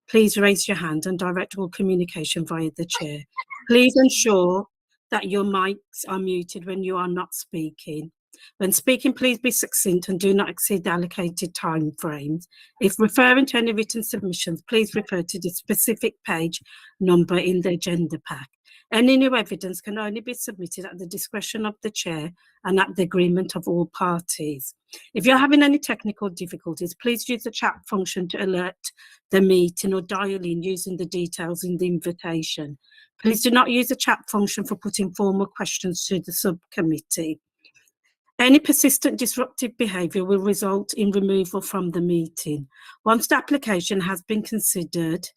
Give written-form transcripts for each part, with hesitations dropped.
please raise your hand and direct all communication via the chair. Please ensure that your mics are muted when you are not speaking. When speaking, please be succinct and do not exceed the allocated time frames. If referring to any written submissions, please refer to the specific page number in the agenda pack. Any new evidence can only be submitted at the discretion of the chair and at the agreement of all parties. If you're having any technical difficulties, please use the chat function to alert the meeting or dial in using the details in the invitation. Please do not use the chat function for putting formal questions to the subcommittee. Any persistent disruptive behaviour will result in removal from the meeting. Once the application has been considered,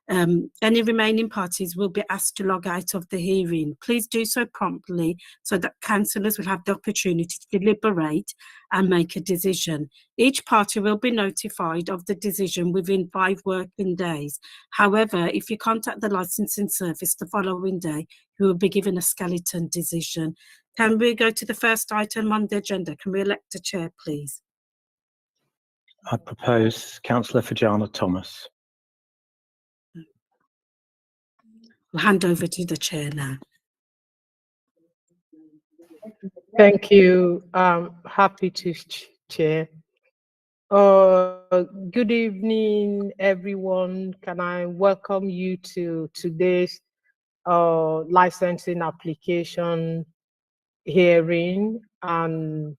any remaining parties will be asked to log out of the hearing. Please do so promptly so that councillors will have the opportunity to deliberate and make a decision. Each party will be notified of the decision within 5 working days. However, if you contact the licensing service the following day, you will be given a skeleton decision. Can we go to the first item on the agenda? Can we elect a chair, please? I propose Councillor Fajana Thomas. I'll hand over to the chair now. Thank you. Happy to chair. Good evening, everyone. Can I welcome you to today's licensing application hearing? And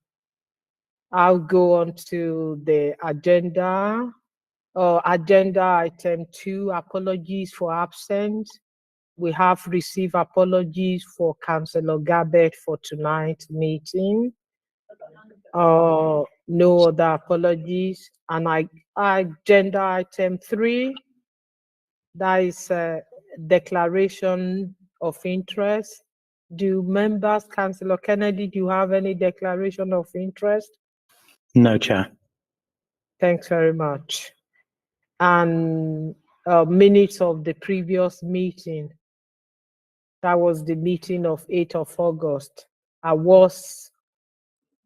I'll go on to the agenda. Agenda item 2, apologies for absence. We have received apologies for Councillor Gabet for tonight's meeting. No other apologies. And agenda item 3, that is a declaration of interest. Do members, Councillor Kennedy, do you have any declaration of interest? No, Chair. Thanks very much. And minutes of the previous meeting. That was the meeting of 8th of August. I was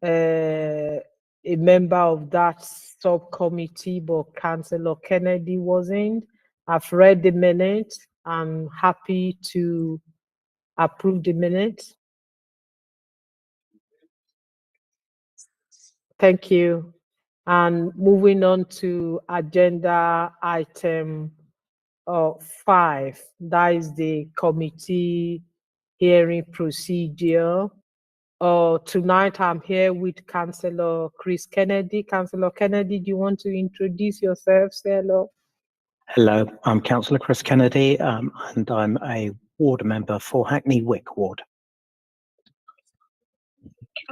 a member of that subcommittee, but Councillor Kennedy wasn't. I've read the minutes. I'm happy to approve the minutes. Thank you. And moving on to agenda item 5, that is the committee hearing procedure. Tonight I'm here with Councillor Chris Kennedy. Councillor Kennedy, do you want to introduce yourself? Say hello. Hello, I'm Councillor Chris Kennedy, and I'm a ward member for Hackney Wick Ward.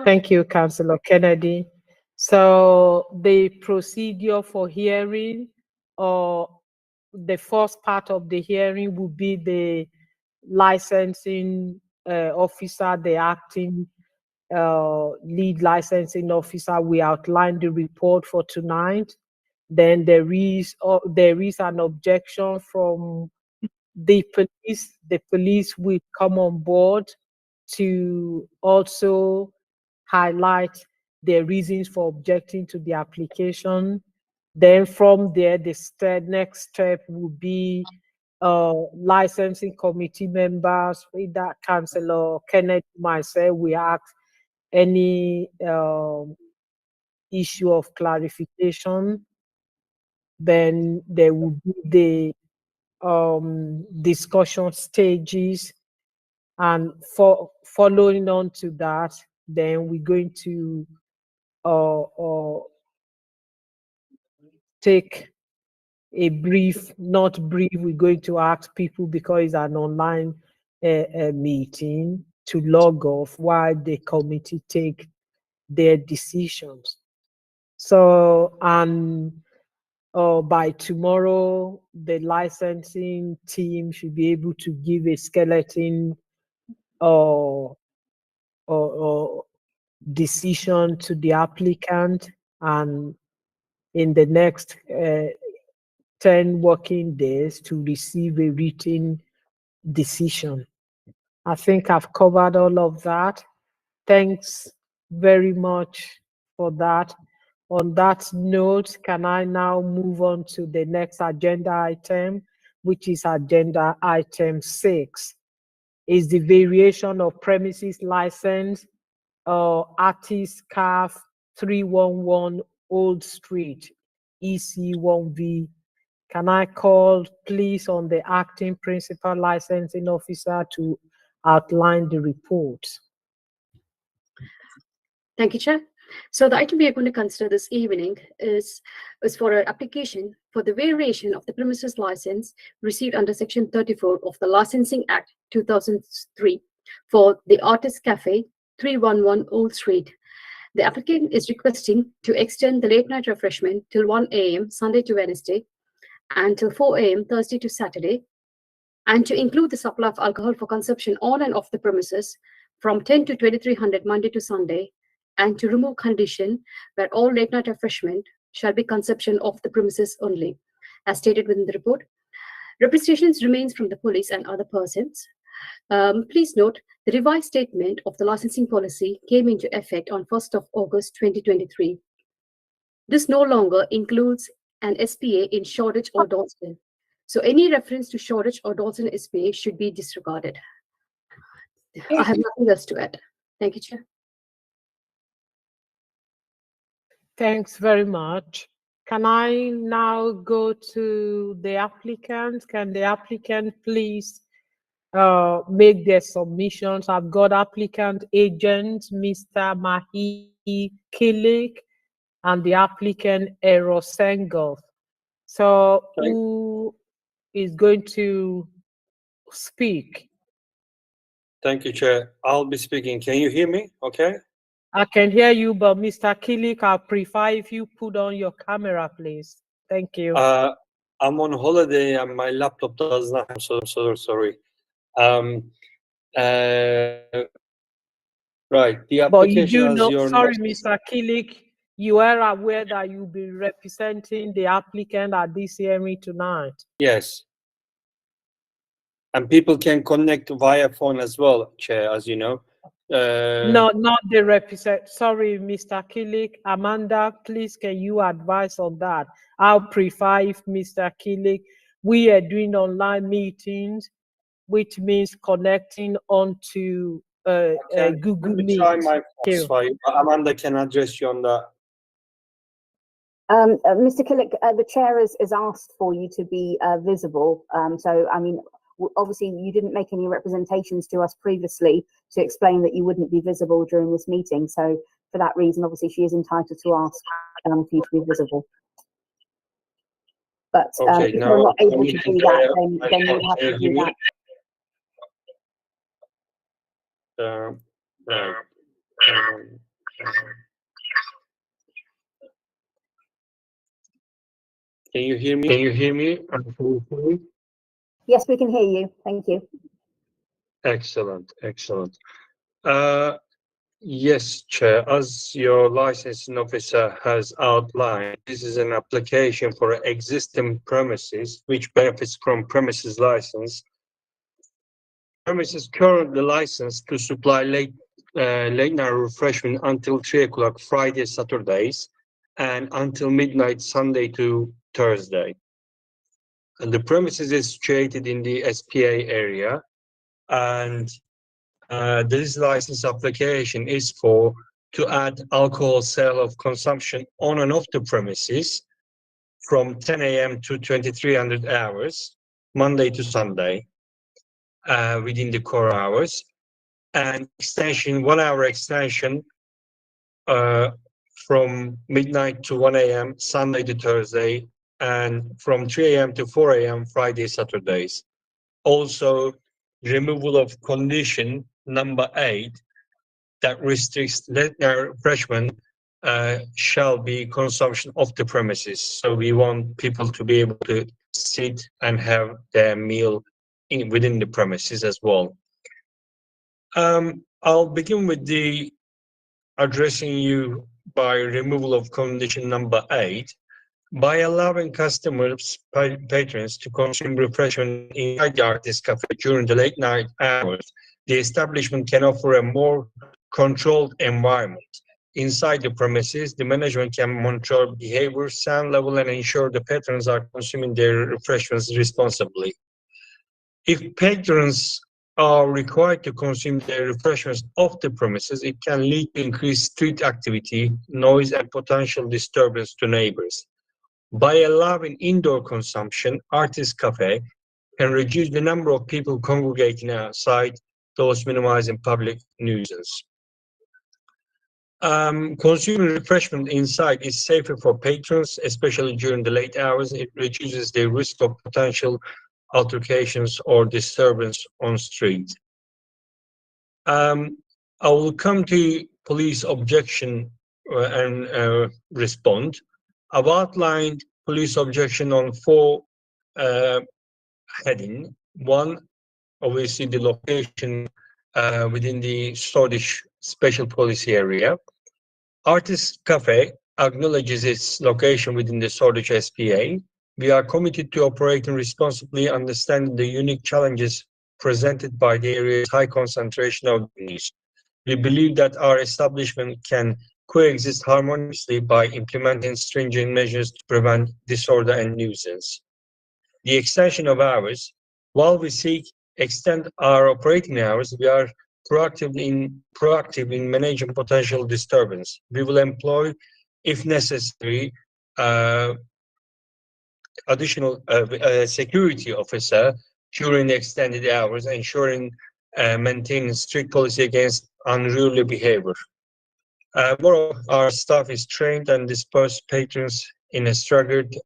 Thank you, Councillor Kennedy. So the procedure for hearing, the first part of the hearing will be the licensing officer, the acting lead licensing officer. We outline the report for tonight. Then there is an objection from the police. The police will come on board to also highlight their reasons for objecting to the application. Then from there, the next step will be licensing committee members, either Councillor Kenneth, myself, we ask any issue of clarification. Then there will be the discussion stages, and following on to that, then we're going to take a brief, not brief, we're going to ask people, because it's an online meeting, to log off while the committee take their decisions. So, and by tomorrow, the licensing team should be able to give a skeleton decision to the applicant, and in the next 10 working days to receive a written decision. I think I've covered all of that. Thanks very much for that. On that note, can I now move on to the next agenda item, which is agenda item 6, is the variation of premises license Artist Caf 311 Old Street, EC1V. Can I call please on the acting principal licensing officer to outline the report? Thank you, Chair. So the item we are going to consider this evening is for an application for the variation of the premises license received under Section 34 of the Licensing Act 2003 for the Artist Cafe 311 Old Street. The applicant is requesting to extend the late night refreshment till 1 a.m. Sunday to Wednesday and till 4 a.m. Thursday to Saturday, and to include the supply of alcohol for consumption on and off the premises from 10 to 2300 Monday to Sunday, and to remove condition where all late night refreshment shall be consumption of the premises only, as stated within the report. Representations remains from the police and other persons. Please note, the revised statement of the licensing policy came into effect on 1st of August 2023. This no longer includes an SPA in Shoreditch or Dalston. So any reference to Shoreditch or Dalston SPA should be disregarded. I have nothing else to add. Thank you, Chair. Thanks very much. Can I now go to the applicant? Can the applicant please make their submissions? I've got applicant agent, Mr. Mahi Kilik, and the applicant, Eros Sengov. So who is going to speak? Thank you, Chair. I'll be speaking. Can you hear me? Okay. I can hear you, but Mr. Kilik, I prefer if you put on your camera, please. Thank you. I'm on holiday and my laptop does not. I'm so sorry. Right. The application, but you do know, your sorry, Mr. Kilik, you are aware that you'll be representing the applicant at this hearing tonight. Yes. And people can connect via phone as well, Chair, as you know. No, not the represent. Sorry, Mr. Kilik. Amanda, please, can you advise on that? I'll prefer if Mr. Kilik, we are doing online meetings, which means connecting onto Google Meet. Try my phone for you. Amanda can address you on that. Mr. Killick, the chair has asked for you to be visible. So, I mean, obviously you didn't make any representations to us previously to explain that you wouldn't be visible during this meeting. So for that reason, obviously she is entitled to ask for you to be visible. But if you're not able to do that, then you have to do that. Can you hear me? Can you hear me? Yes, we can hear you. Thank you. Excellent, excellent. Yes, Chair, as your licensing officer has outlined, this is an application for existing premises which benefits from premises license. Premises currently licensed to supply late night refreshment until 3 o'clock Friday, Saturdays, and until midnight Sunday to Thursday. And the premises is situated in the SPA area, and this license application is to add alcohol sale of consumption on and off the premises from 10 a.m. to 2300 hours, Monday to Sunday, within the core hours, and extension, 1 hour extension from midnight to 1 a.m. Sunday to Thursday, and from 3 a.m. to 4 a.m. Friday, Saturdays. Also, removal of condition number 8 that restricts late night refreshment shall be consumption of the premises. So we want people to be able to sit and have their meal within the premises as well. I'll begin with the addressing you by removal of condition number 8. By allowing customers, patrons to consume refreshment inside the Artist Cafe during the late night hours, the establishment can offer a more controlled environment inside the premises, the management can monitor behavior, sound level, and ensure the patrons are consuming their refreshments responsibly. If patrons are required to consume their refreshments off the premises, it can lead to increased street activity, noise, and potential disturbance to neighbors. By allowing indoor consumption, Artist Cafe can reduce the number of people congregating outside, thus minimizing public nuisance. Consuming refreshment inside is safer for patrons, especially during the late hours. It reduces the risk of potential altercations or disturbance on street. I will come to police objection and respond. I've outlined police objection on 4 heading. 1, obviously the location within the Shoreditch Special Police Area. Artist Cafe acknowledges its location within the Shoreditch SPA. We are committed to operating responsibly, understanding the unique challenges presented by the area's high concentration of venues. We believe that our establishment can coexist harmoniously by implementing stringent measures to prevent disorder and nuisance. The extension of hours. While we seek extend our operating hours, we are proactive in managing potential disturbance. We will employ, if necessary, additional security officer during the extended hours, ensuring maintaining strict policy against unruly behavior. Moreover, our staff is trained and disperse patrons in a staggered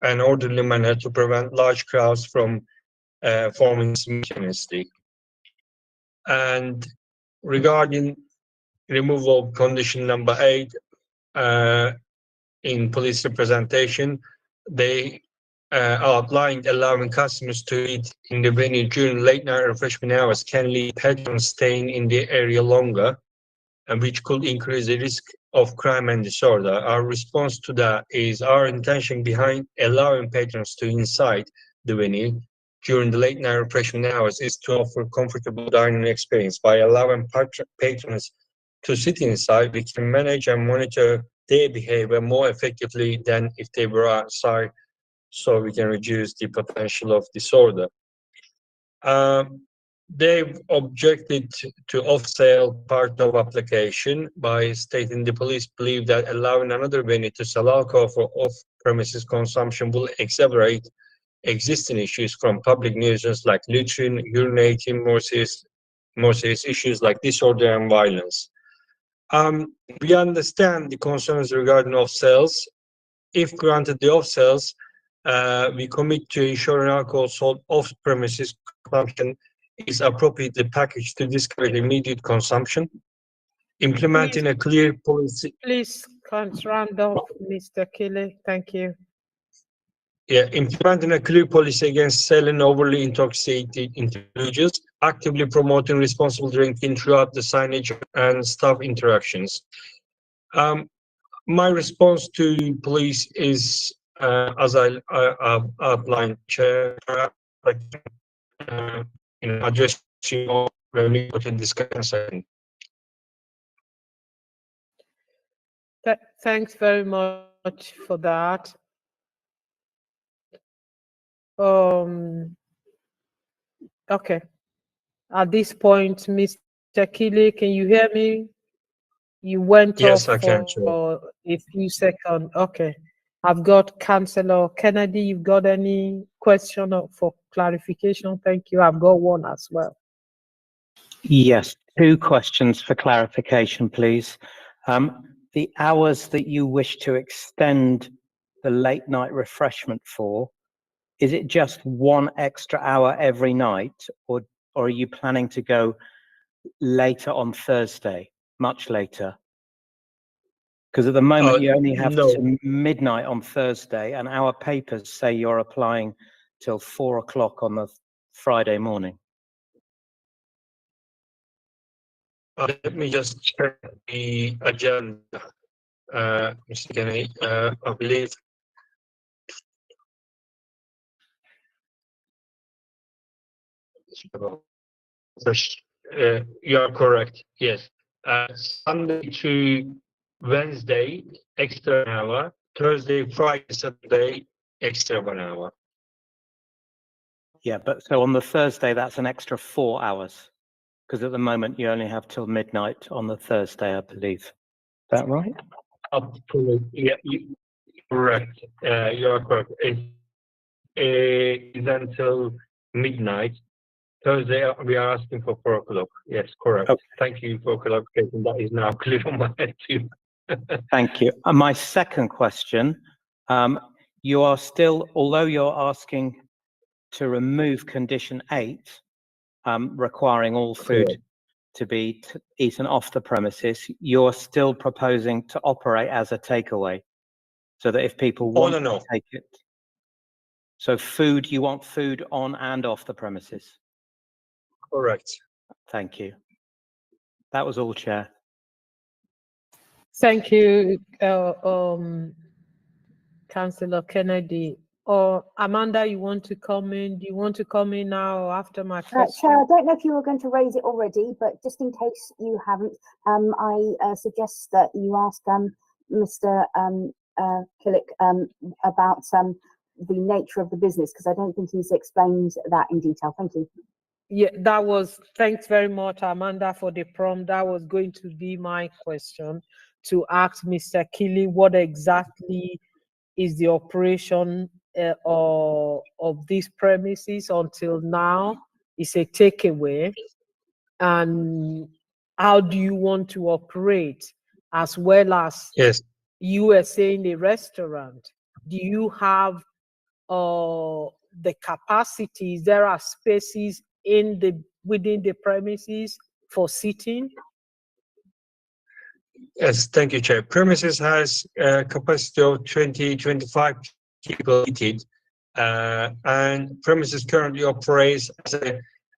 and orderly manner to prevent large crowds from forming simultaneously. And regarding removal of condition number 8 in police representation, they outlined allowing customers to eat in the venue during late night refreshment hours can lead patrons staying in the area longer, and which could increase the risk of crime and disorder. Our response to that is our intention behind allowing patrons to inside the venue during the late night refreshment hours is to offer comfortable dining experience. By allowing patrons to sit inside, we can manage and monitor their behavior more effectively than if they were outside, so we can reduce the potential of disorder. They've objected to off-sale part of application by stating the police believe that allowing another venue to sell alcohol for off-premises consumption will exacerbate existing issues from public nuisance like littering, urinating, more serious issues like disorder and violence. We understand the concerns regarding off-sales. If granted the off-sales, we commit to ensuring alcohol sold off-premises consumption is appropriately packaged to discourage immediate consumption. Implementing a clear policy. Please can't round off, Mr. Kile. Thank you. Yeah, implementing a clear policy against selling overly intoxicated individuals, actively promoting responsible drinking throughout the signage and staff interactions. My response to police is, as I outlined, Chair, addressing all revenue discussion. Thanks very much for that. Okay. At this point, Mr. Kile, can you hear me? You went Yes, off I can, for a few seconds. Okay. I've got Councillor Kennedy. You've got any question for clarification? Thank you. I've got one as well. Yes, 2 questions for clarification, please. The hours that you wish to extend the late night refreshment for, is it just 1 extra hour every night, or are you planning to go later on Thursday, much later? Because at the moment you only have to midnight on Thursday, and our papers say you're applying till 4 o'clock on the Friday morning. Let me just check the agenda, Mr. Kennedy. I believe you are correct. Yes, Sunday to Wednesday, extra 1 hour. Thursday, Friday, Saturday, extra 1 hour. Yeah, but so on the Thursday, that's an extra 4 hours. Because at the moment you only have till midnight on the Thursday, I believe. Is that right? Up to, yeah, correct. You are correct. It's until midnight. Thursday, we are asking for 4 o'clock. Yes, correct. Okay. Thank you for clarification. That is now clear on my head too. Thank you. And my second question, you are still, although you're asking to remove condition 8, requiring all food Correct. to be eaten off the premises, you're still proposing to operate as a takeaway, so that if people want On and to off. take it. So food, you want food on and off the premises. Correct. Thank you. That was all, Chair. Thank you, Councillor Kennedy. Or Amanda, you want to come in? Do you want to come in now or after my question? Chair, I don't know if you were going to raise it already, but just in case you haven't, I suggest that you ask Mr. Killick about the nature of the business, because I don't think he's explained that in detail. Thank you. Yeah, that was, thanks very much, Amanda, for the prompt. That was going to be my question, to ask Mr. Keeley what exactly is the operation of these premises until now. It's a takeaway, and how do you want to operate, as well as Yes. you were saying a restaurant? Do you have the capacities? There are spaces within the premises for seating? Yes, thank you, Chair. Premises has a capacity of 20-25 people seated, and premises currently operates as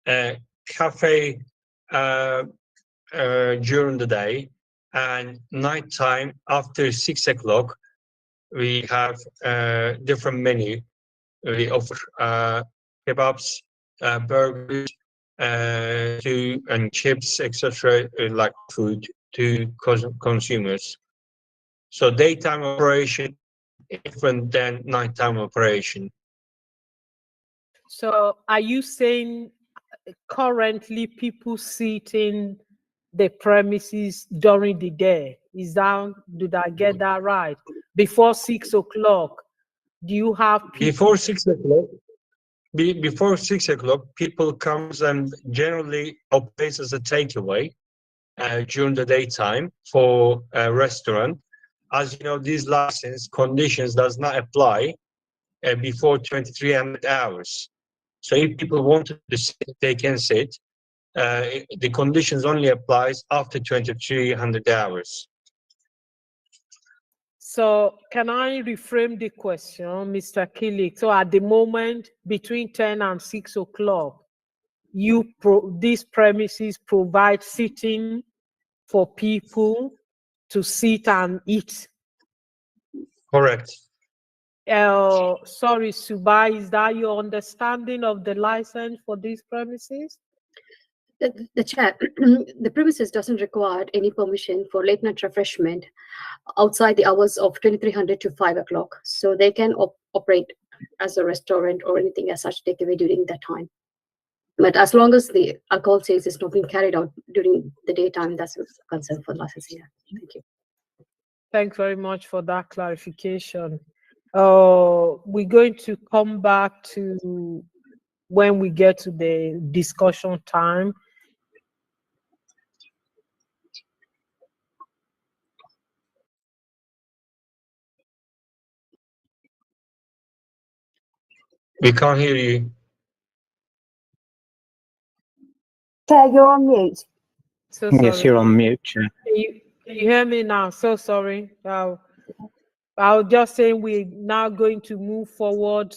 a cafe during the day, and nighttime after 6 o'clock we have different menu. We offer kebabs, burgers, and chips, etc., like food to consumers. So daytime operation is different than nighttime operation. So are you saying currently people sit in the premises during the day? Did I get that right? Before 6 o'clock, do you have people? Before 6 o'clock, before 6 o'clock, people comes and generally operates as a takeaway during the daytime for a restaurant. As you know, these license conditions does not apply before 2300 hours. So if people want to sit, they can sit. The conditions only applies after 2300 hours. So can I reframe the question, Mr. Killick? So at the moment, between 10 and 6 o'clock, these premises provide seating for people to sit and eat? Correct. Sorry, Subai, is that your understanding of the license for these premises? The Chair, the premises doesn't require any permission for late night refreshment outside the hours of 2300 to 5 o'clock. So they can operate as a restaurant or anything as such takeaway during that time. But as long as the alcohol sales is not being carried out during the daytime, that's a concern for licensing. Thank you. Thanks very much for that clarification. We're going to come back to when we get to the discussion time. We can't hear you. Chair, you're on mute. So sorry. Yes, you're on mute, Chair. Can you hear me now? So sorry. I was just saying we're now going to move forward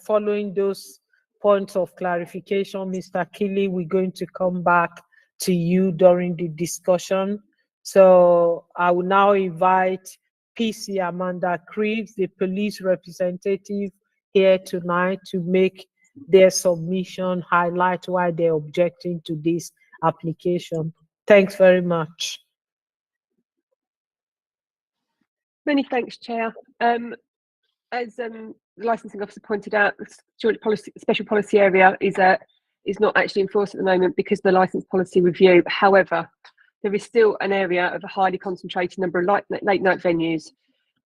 following those points of clarification. Mr. Keeley, we're going to come back to you during the discussion. So I will now invite PC Amanda Creeves, the police representative here tonight, to make their submission, highlight why they're objecting to this application. Thanks very much. Many thanks, Chair. As the licensing officer pointed out, the special policy area is not actually enforced at the moment because of the licence policy review. However, there is still an area of a highly concentrated number of late night venues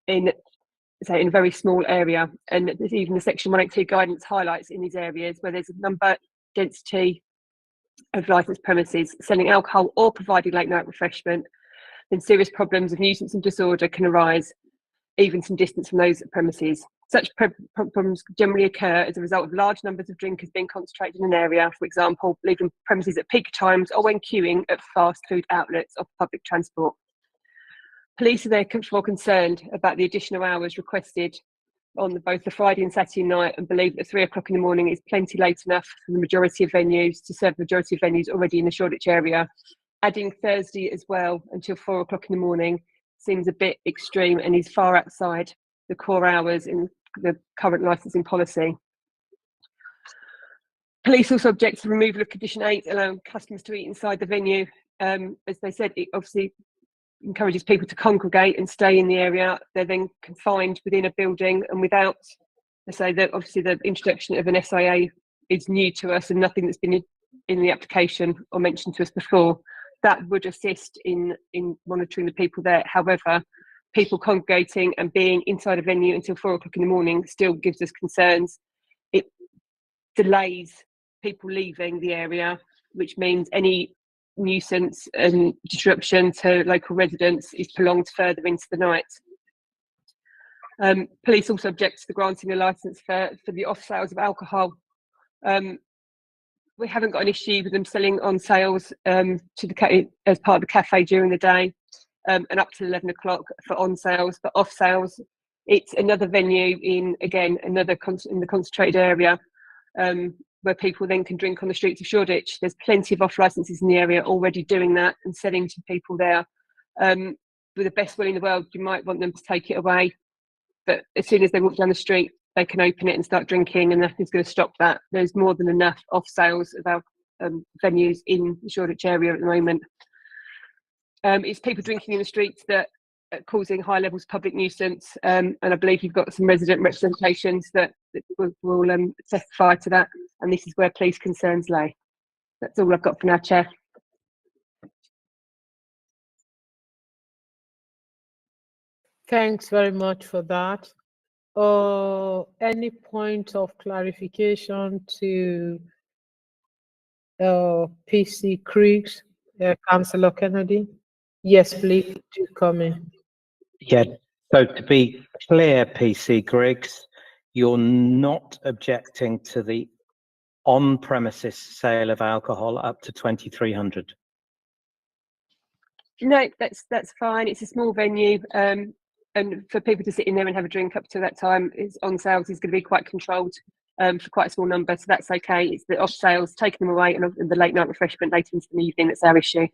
in a very small area, and there's even the Section 182 guidance highlights in these areas where there's a number density of licensed premises selling alcohol or providing late night refreshment, then serious problems of nuisance and disorder can arise, even some distance from those premises. Such problems generally occur as a result of large numbers of drinkers being concentrated in an area, for example, leaving premises at peak times or when queuing at fast food outlets or public transport. Police are therefore concerned about the additional hours requested on both the Friday and Saturday night, and believe that 3 o'clock in the morning is plenty late enough for the majority of venues to serve the majority of venues already in the Shoreditch area. Adding Thursday as well until 4 o'clock in the morning seems a bit extreme and is far outside the core hours in the current licensing policy. Police also object to the removal of Condition 8, allowing customers to eat inside the venue. As they said, it obviously encourages people to congregate and stay in the area. They're then confined within a building, and without, I say that obviously the introduction of an SIA is new to us and nothing that's been in the application or mentioned to us before. That would assist in monitoring the people there. However, people congregating and being inside a venue until 4 o'clock in the morning still gives us concerns. It delays people leaving the area, which means any nuisance and disruption to local residents is prolonged further into the night. Police also object to the granting a licence for the off sales of alcohol. We haven't got an issue with them selling on sales as part of the cafe during the day, and up to 11 o'clock for on sales, but off sales, it's another venue in the concentrated area, where people then can drink on the streets of Shoreditch. There's plenty of off licences in the area already doing that and selling to people there. With the best will in the world, you might want them to take it away, but as soon as they walk down the street, they can open it and start drinking, and nothing's going to stop that. There's more than enough off sales of our venues in the Shoreditch area at the moment. It's people drinking in the streets that are causing high levels of public nuisance, and I believe you've got some resident representations that will testify to that, and this is where police concerns lay. That's all I've got for now, Chair. Thanks very much for that. Any point of clarification to PC Creeks, Councillor Kennedy? Yes, please do come in. Yeah, so to be clear, PC Griggs, you're not objecting to the on-premises sale of alcohol up to 2,300? No, that's fine. It's a small venue, and for people to sit in there and have a drink up to that time, on sales is going to be quite controlled for quite a small number, so that's okay. It's the off sales, taking them away, and the late night refreshment later into the evening that's our issue.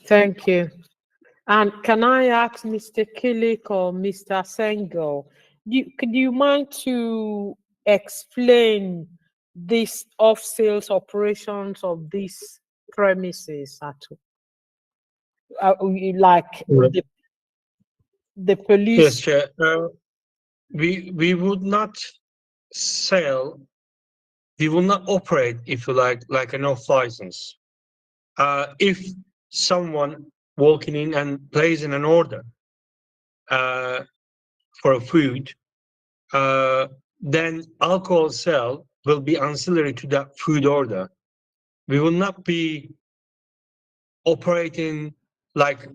Thank you. And can I ask Mr. Killick or Mr. Sengel, could you mind to explain these off-sales operations of these premises at like the police? Yes, Chair. We would not sell, we will not operate, if you like an off license. If someone walking in and placing an order for a food, then alcohol sale will be ancillary to that food order. We will not be operating like,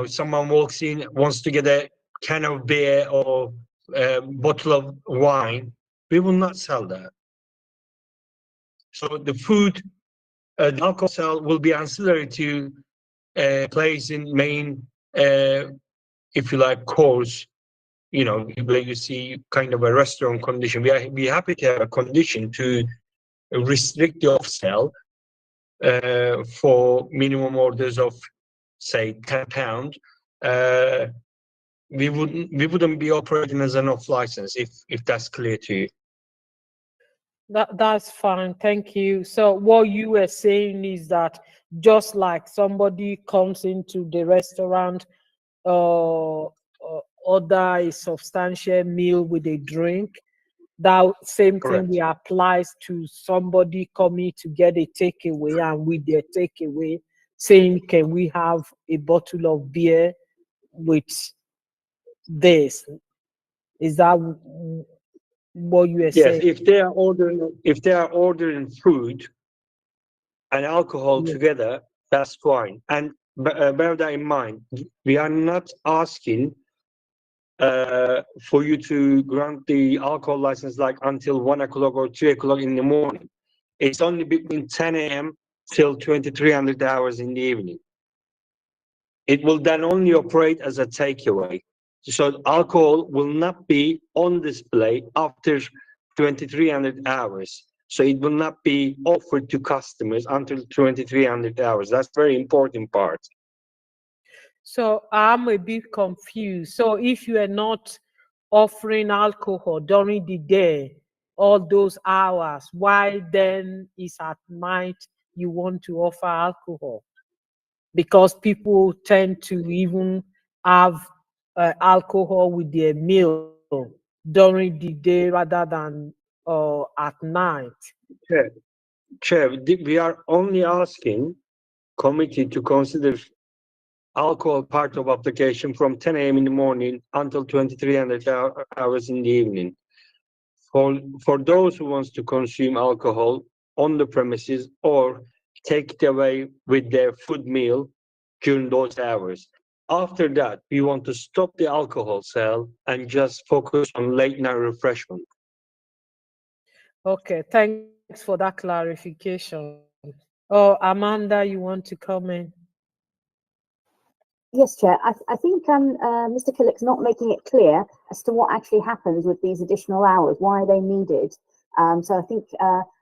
someone walks in, wants to get a can of beer or a bottle of wine. We will not sell that. So the food, the alcohol sale will be ancillary to place in main, if you like, course. You see kind of a restaurant condition. We happy to have a condition to restrict the off sale for minimum orders of, say, £10. We wouldn't be operating as an off license, if that's clear to you. That's fine, thank you. So what you were saying is that just like somebody comes into the restaurant, order a substantial meal with a drink. That same thing Correct. applies to somebody coming to get a takeaway, and with their takeaway saying, can we have a bottle of beer with this? Is that what you are Yes, saying? if they are ordering food and alcohol Yes. together, that's fine. And bear that in mind, we are not asking for you to grant the alcohol license like until 1 o'clock or 3 o'clock in the morning. It's only between 10 a.m. till 2300 hours in the evening. It will then only operate as a takeaway. So alcohol will not be on display after 2300 hours. So it will not be offered to customers until 2300 hours. That's very important part. So I'm a bit confused. So if you are not offering alcohol during the day, all those hours, why then is at night you want to offer alcohol? Because people tend to even have alcohol with their meal during the day rather than at night. Chair, we are only asking committee to consider alcohol part of application from 10 a.m. in the morning until 2300 hours in the evening. For those who wants to consume alcohol on the premises or take it away with their food meal during those hours. After that, we want to stop the alcohol sale and just focus on late night refreshment. Okay, thanks for that clarification. Oh, Amanda, you want to comment? Yes, Chair. I think Mr. Killick's not making it clear as to what actually happens with these additional hours, why are they needed. So I think,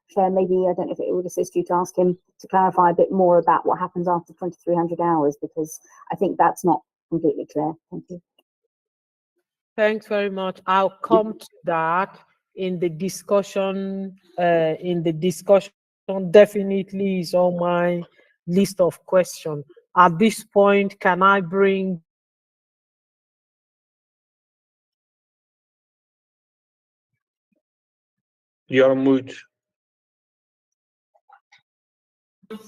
Chair, maybe, I don't know if it would assist you to ask him to clarify a bit more about what happens after 2300 hours, because I think that's not completely clear. Thank you. Thanks very much. I'll come to that in the discussion. Definitely is on my list of questions. At this point, can I bring You're on mute.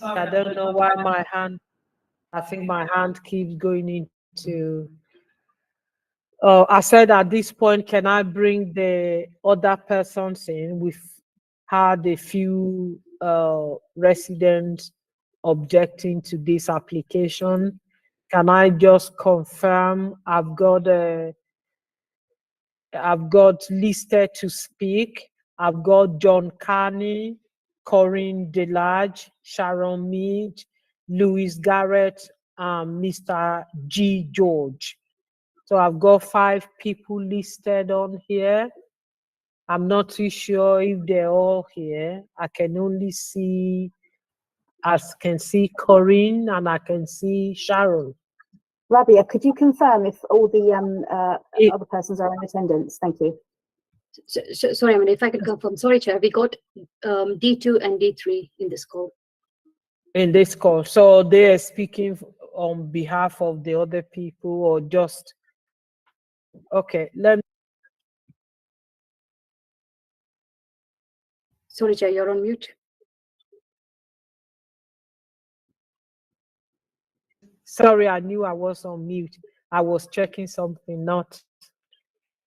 I don't know why my hand, I think my hand keeps going into. I said at this point, can I bring the other persons in? We've had a few residents objecting to this application. Can I just confirm I've got listed to speak. I've got John Carney, Corinne Delage, Sharon Mead, Louis Garrett, and Mr. G. George. So I've got 5 people listed on here. I'm not too sure if they're all here. I can only see, Corinne and I can see Sharon. Rabia, could you confirm if all the other persons are in attendance? Thank you. So, sorry, I mean, if I could confirm, sorry, Chair, we got D2 and D3 in this call. In this call. So they are speaking on behalf of the other people or just, okay, let me. Sorry, Chair, you're on mute. Sorry, I knew I was on mute. I was checking something, not.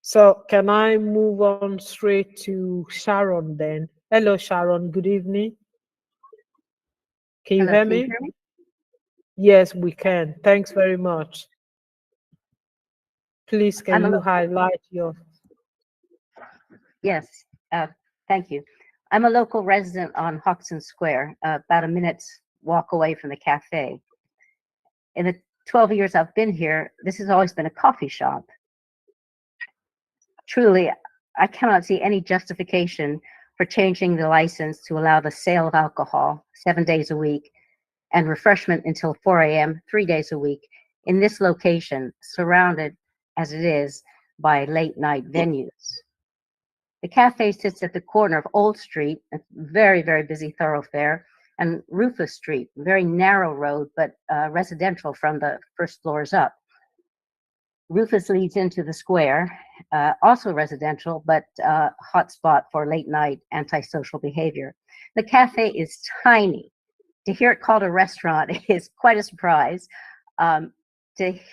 So can I move on straight to Sharon then? Hello, Sharon, good evening. Can you hear me? Yes, we can. Thanks very much. Please, can you highlight your... Yes, thank you. I'm a local resident on Hoxton Square, about a minute's walk away from the cafe. In the 12 years I've been here, this has always been a coffee shop. Truly, I cannot see any justification for changing the license to allow the sale of alcohol 7 days a week and refreshment until 4 a.m. 3 days a week in this location, surrounded as it is by late night venues. The cafe sits at the corner of Old Street, a very, very busy thoroughfare, and Rufus Street, very narrow road, but residential from the first floors up. Rufus leads into the square, also residential, but hotspot for late night antisocial behavior. The cafe is tiny. To hear it called a restaurant is quite a surprise. To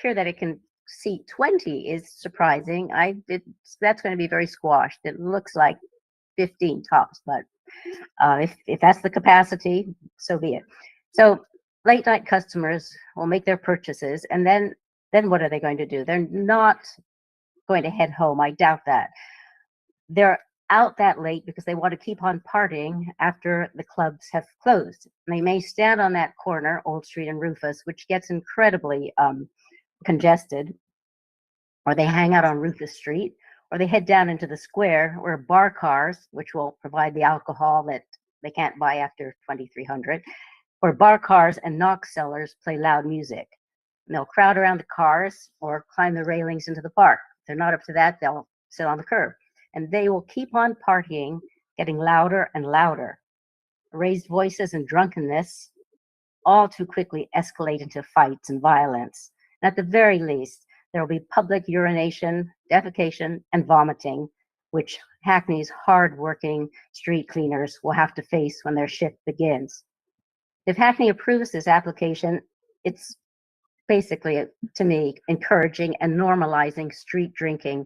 hear that it can seat 20 is surprising. That's going to be very squashed. It looks like 15 tops, but if that's the capacity, so be it. So late night customers will make their purchases, and then what are they going to do? They're not going to head home. I doubt that. They're out that late because they want to keep on partying after the clubs have closed. And they may stand on that corner, Old Street and Rufus, which gets incredibly congested, or they hang out on Rufus Street, or they head down into the square where bar cars, which will provide the alcohol that they can't buy after 2300, or bar cars and knock sellers play loud music. And they'll crowd around the cars or climb the railings into the park. If they're not up to that, they'll sit on the curb. And they will keep on partying, getting louder and louder. Raised voices and drunkenness all too quickly escalate into fights and violence. And at the very least, there will be public urination, defecation, and vomiting, which Hackney's hard-working street cleaners will have to face when their shift begins. If Hackney approves this application, it's basically, to me, encouraging and normalizing street drinking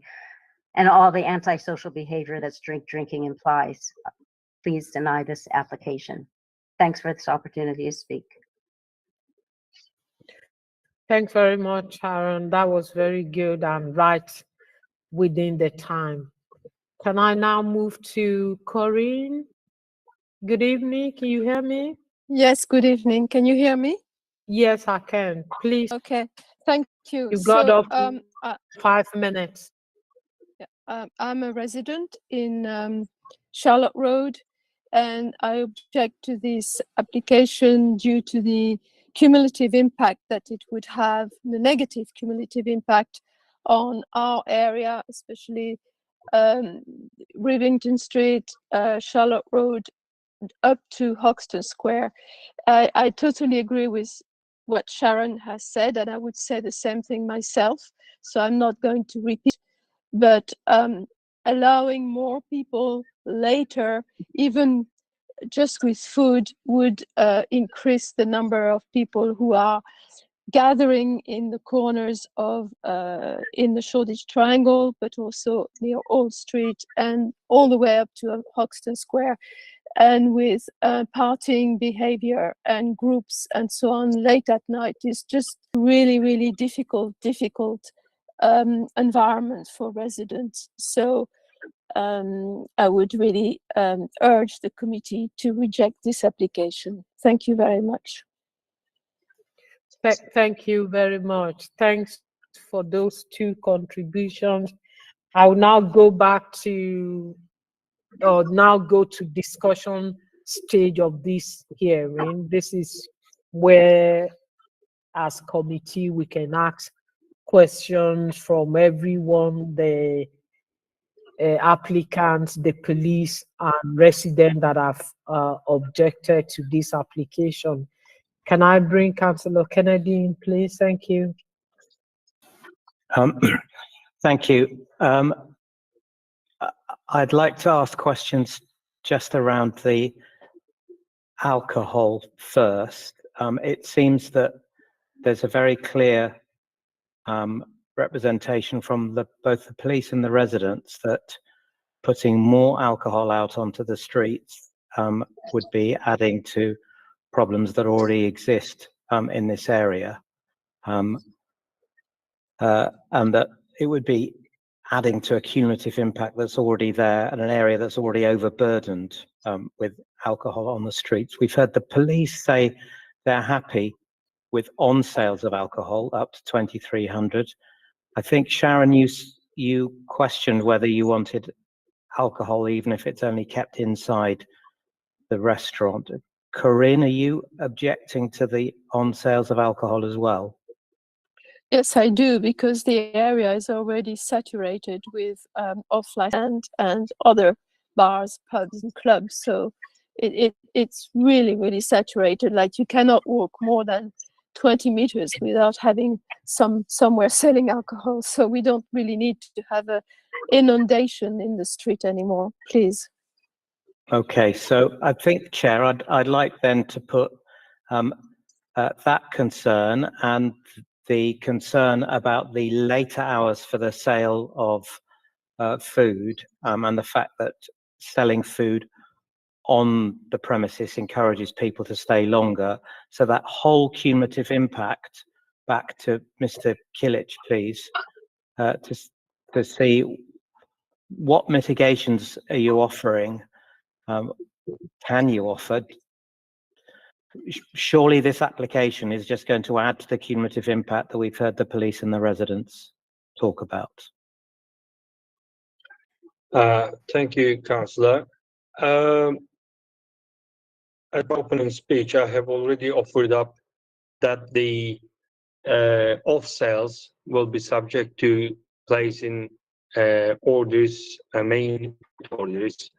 and all the antisocial behavior that street drinking implies. Please deny this application. Thanks for this opportunity to speak. Thanks very much, Sharon. That was very good and right within the time. Can I now move to Corinne? Good evening. Can you hear me? Yes, good evening. Can you hear me? Yes, I can. Please. Okay, thank you. You got up to 5 minutes. I'm a resident in Charlotte Road, and I object to this application due to the cumulative impact that it would have, the negative cumulative impact on our area, especially Rivington Street, Charlotte Road, up to Hoxton Square. I totally agree with what Sharon has said, and I would say the same thing myself, so I'm not going to repeat. But allowing more people later, even just with food, would increase the number of people who are gathering in the corners of in the Shoreditch Triangle, but also near Old Street and all the way up to Hoxton Square, and with partying behavior and groups and so on late at night is just really difficult environment for residents. So I would really urge the committee to reject this application. Thank you very much. Thank you very much. Thanks for those two contributions. I will now go back to, discussion stage of this hearing. This is where, as committee, we can ask questions from everyone, the applicants, the police, and residents that have objected to this application. Can I bring Councillor Kennedy in, please? Thank you. Thank you. I'd like to ask questions just around the alcohol first. It seems that there's a very clear representation from both the police and the residents that putting more alcohol out onto the streets would be adding to problems that already exist in this area, and that it would be adding to a cumulative impact that's already there in an area that's already overburdened with alcohol on the streets. We've heard the police say they're happy with on sales of alcohol up to 2300. I think, Sharon, you questioned whether you wanted alcohol even if it's only kept inside the restaurant. Corinne, are you objecting to the on sales of alcohol as well? Yes, I do, because the area is already saturated with off-license and other bars, pubs and clubs. So it's really, really saturated. Like you cannot walk more than 20 meters without having somewhere selling alcohol. So we don't really need to have a inundation in the street anymore, please. Okay, so I think, Chair, I'd like then to put that concern and the concern about the later hours for the sale of food and the fact that selling food on the premises encourages people to stay longer. So that whole cumulative impact, back to Mr. Kilic, please, to see what mitigations are you offering? Can you offer? Surely this application is just going to add to the cumulative impact that we've heard the police and the residents talk about. Thank you, Councillor. At opening speech, I have already offered up that the off sales will be subject to placing orders, main orders.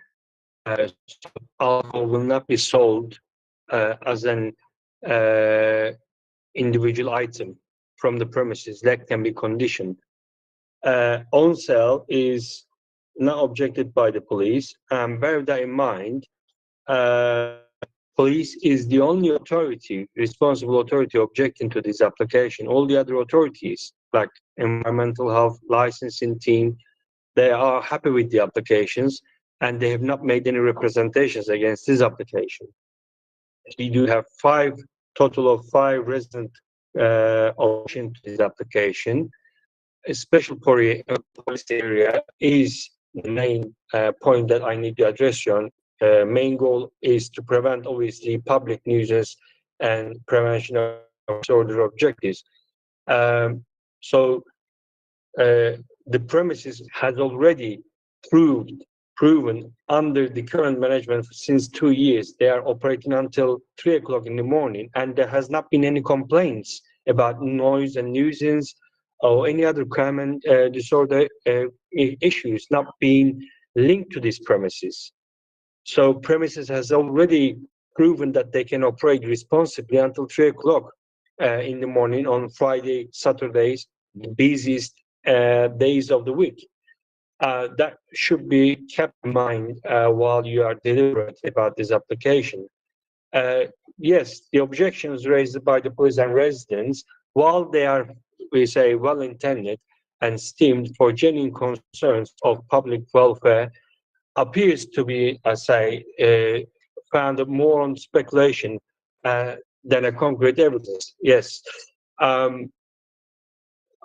Alcohol will not be sold as an individual item from the premises. That can be conditioned. On sale is not objected by the police, and bear that in mind. Police is the only authority, responsible authority, objecting to this application. All the other authorities, like environmental health, licensing team, they are happy with the applications, and they have not made any representations against this application. We do have total of five resident option to this application. A special policy area is the main point that I need to address you on. Main goal is to prevent, obviously, public nuisance and prevention of disorder objectives. So the premises has already proven under the current management since 2 years. They are operating until 3 o'clock in the morning, and there has not been any complaints about noise and nuisance or any other crime and disorder issues not being linked to these premises. So premises has already proven that they can operate responsibly until 3 o'clock in the morning on Friday, Saturdays, the busiest days of the week. That should be kept in mind while you are deliberate about this application. Yes, the objections raised by the police and residents, while they are, we say, well-intended and stemmed for genuine concerns of public welfare, appears to be, I say, founded more on speculation than a concrete evidence. Yes. I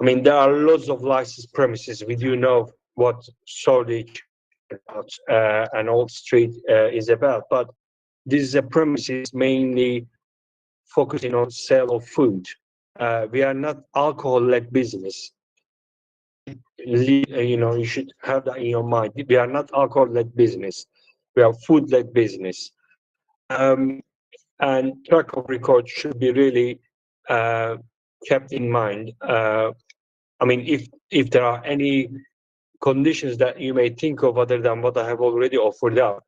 mean, there are lots of licensed premises. We do know what Shoreditch and Old Street is about, but this is a premises mainly focusing on sale of food. We are not alcohol-led business. You know, you should have that in your mind. We are not alcohol-led business. We are food-led business. And track of record should be really kept in mind. I mean, if there are any conditions that you may think of other than what I have already offered up,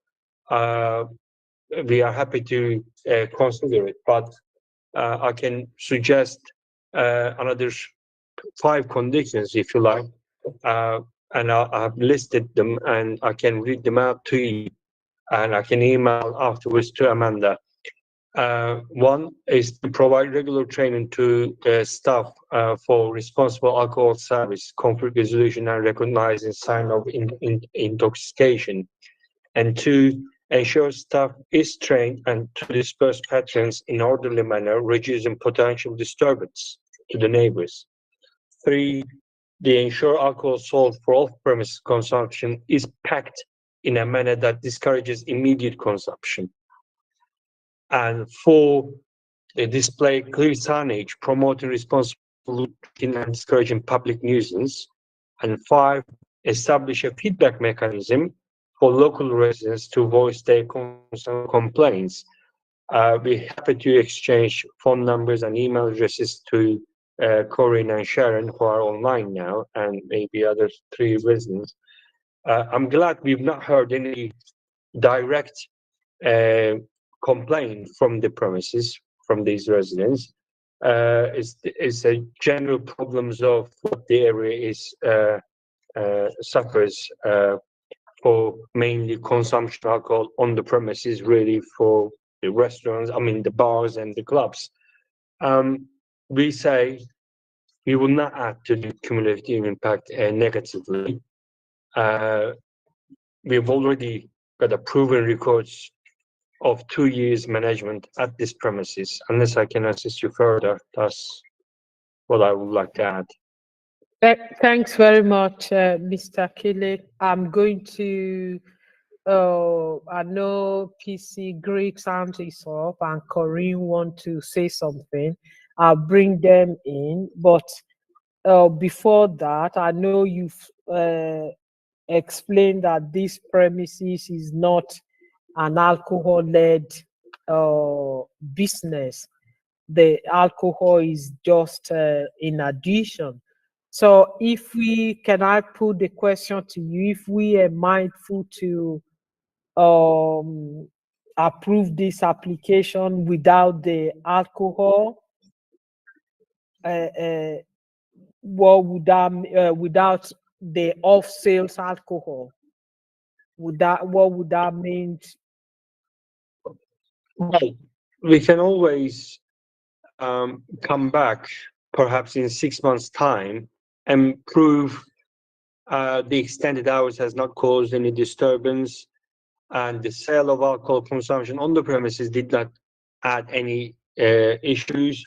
we are happy to consider it. But I can suggest another 5 conditions, if you like, and I have listed them, and I can read them out to you, and I can email afterwards to Amanda. One is to provide regular training to staff for responsible alcohol service, conflict resolution, and recognizing sign of intoxication. And 2, ensure staff is trained and to disperse patrons in orderly manner, reducing potential disturbance to the neighbors. 3, they ensure alcohol sold for off-premise consumption is packed in a manner that discourages immediate consumption. And 4, they display clear signage promoting responsible eating and discouraging public nuisance. And 5, establish a feedback mechanism for local residents to voice their concern complaints. We're happy to exchange phone numbers and email addresses to Corinne and Sharon, who are online now, and maybe other 3 residents. I'm glad we've not heard any direct complaint from the premises, from these residents, is a general problems of what the area is suffers for mainly consumption of alcohol on the premises, really for the restaurants, I mean the bars and the clubs. We say we will not add to the cumulative impact negatively. We've already got a proven records of 2 years management at this premises. Unless I can assist you further, that's what I would like to add. Thanks very much, Mr. Kile. I'm going to, I know PC Greek's hand is up and Corinne want to say something. I'll bring them in, but before that, I know you've explained that this premises is not an alcohol-led business. The alcohol is just in addition. So if can I put the question to you, if we are mindful to approve this application without the alcohol, what would that, without the off-sales alcohol, what would that mean? Well, we can always come back perhaps in 6 months' time and prove the extended hours has not caused any disturbance and the sale of alcohol consumption on the premises did not add any issues.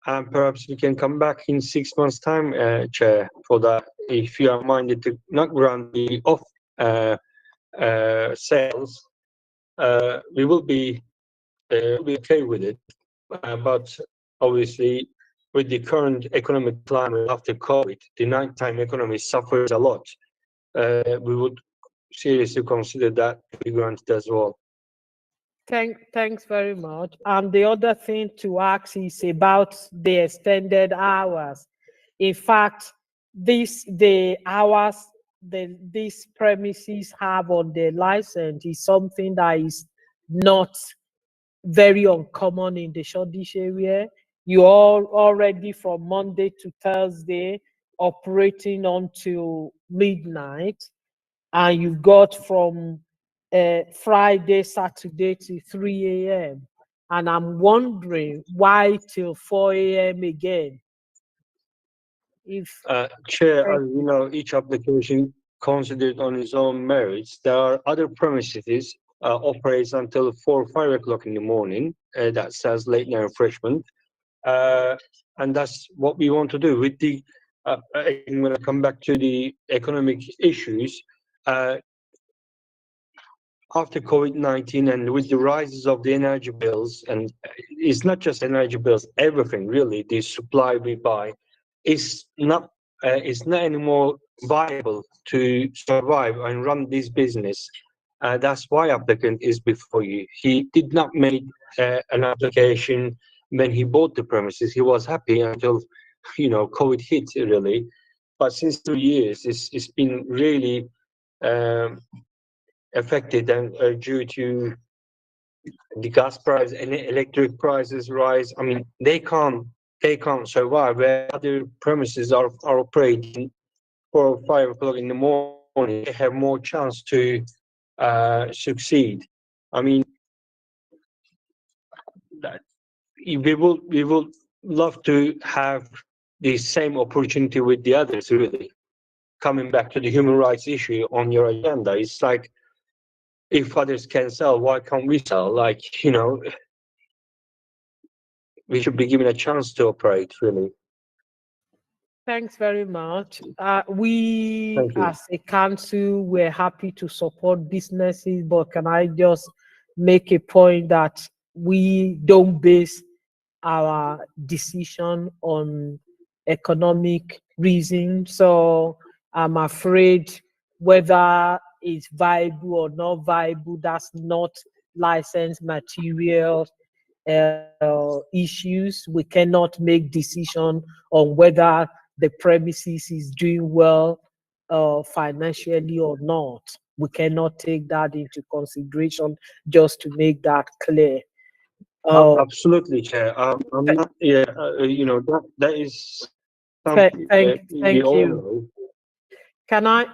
And perhaps we can come back in 6 months' time, Chair, for that. If you are minded to not grant the off sales, we will be okay with it. But obviously, with the current economic climate after COVID, the nighttime economy suffers a lot. We would seriously consider that to be granted as well. Thanks very much. And the other thing to ask is about the extended hours. In fact, the hours that these premises have on the license is something that is not very uncommon in the Shoreditch area. You are already from Monday to Thursday operating until midnight, and you've got from Friday, Saturday to 3 a.m. And I'm wondering why till 4 a.m. again? Chair, as you know, each application considered on its own merits. There are other premises operates until 4 or 5 o'clock in the morning. That says late night refreshment, and that's what we want to do. With the I'm going to come back to the economic issues. After COVID-19 and with the rises of the energy bills, and it's not just energy bills, everything really, the supply we buy is not anymore viable to survive and run this business. That's why applicant is before you. He did not make an application when he bought the premises. He was happy until, COVID hit really. But since 2 years, it's been really affected and due to the gas price and electric prices rise. I mean, they can't survive where other premises are operating 4 or 5 o'clock in the morning. They have more chance to succeed. I mean, we will love to have the same opportunity with the others. Really, coming back to the human rights issue on your agenda, it's like, if others can sell, why can't we sell? Like, we should be given a chance to operate, really. Thanks very much. We, as a council, we're happy to support businesses, but can I just make a point that we don't base our decision on economic reasons? So I'm afraid whether it's viable or not viable, that's not licensed material issues. We cannot make decision on whether the premises is doing well financially or not. We cannot take that into consideration, just to make that clear. Absolutely, Chair. I'm not. Yeah, that is something Thank we all you. know. Can I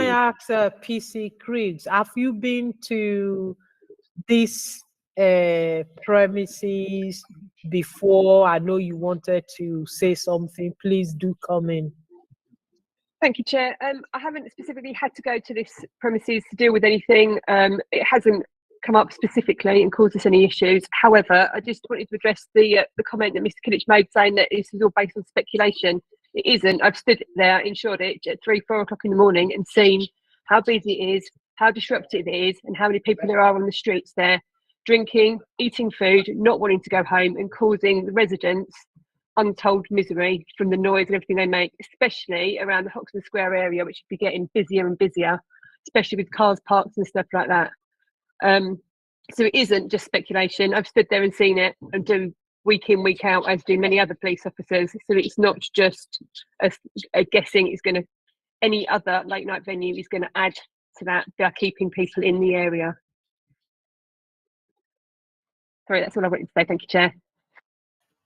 you. ask PC Cribs, have you been to this premises before? I know you wanted to say something. Please do come in. Thank you, Chair. I haven't specifically had to go to this premises to deal with anything. It hasn't come up specifically and caused us any issues. However, I just wanted to address the comment that Mr. Kilic made, saying that this is all based on speculation. It isn't. I've stood there in Shoreditch at 3-4 o'clock in the morning and seen how busy it is, how disruptive it is, and how many people there are on the streets there, drinking, eating food, not wanting to go home, and causing the residents untold misery from the noise and everything they make, especially around the Hoxton Square area, which would be getting busier and busier, especially with cars parked and stuff like that. So it isn't just speculation. I've stood there and seen it, and do week in, week out, as do many other police officers. So it's not just a guessing. It's going to, any other late night venue is going to add to that by keeping people in the area. Sorry, that's all I wanted to say. Thank you, Chair.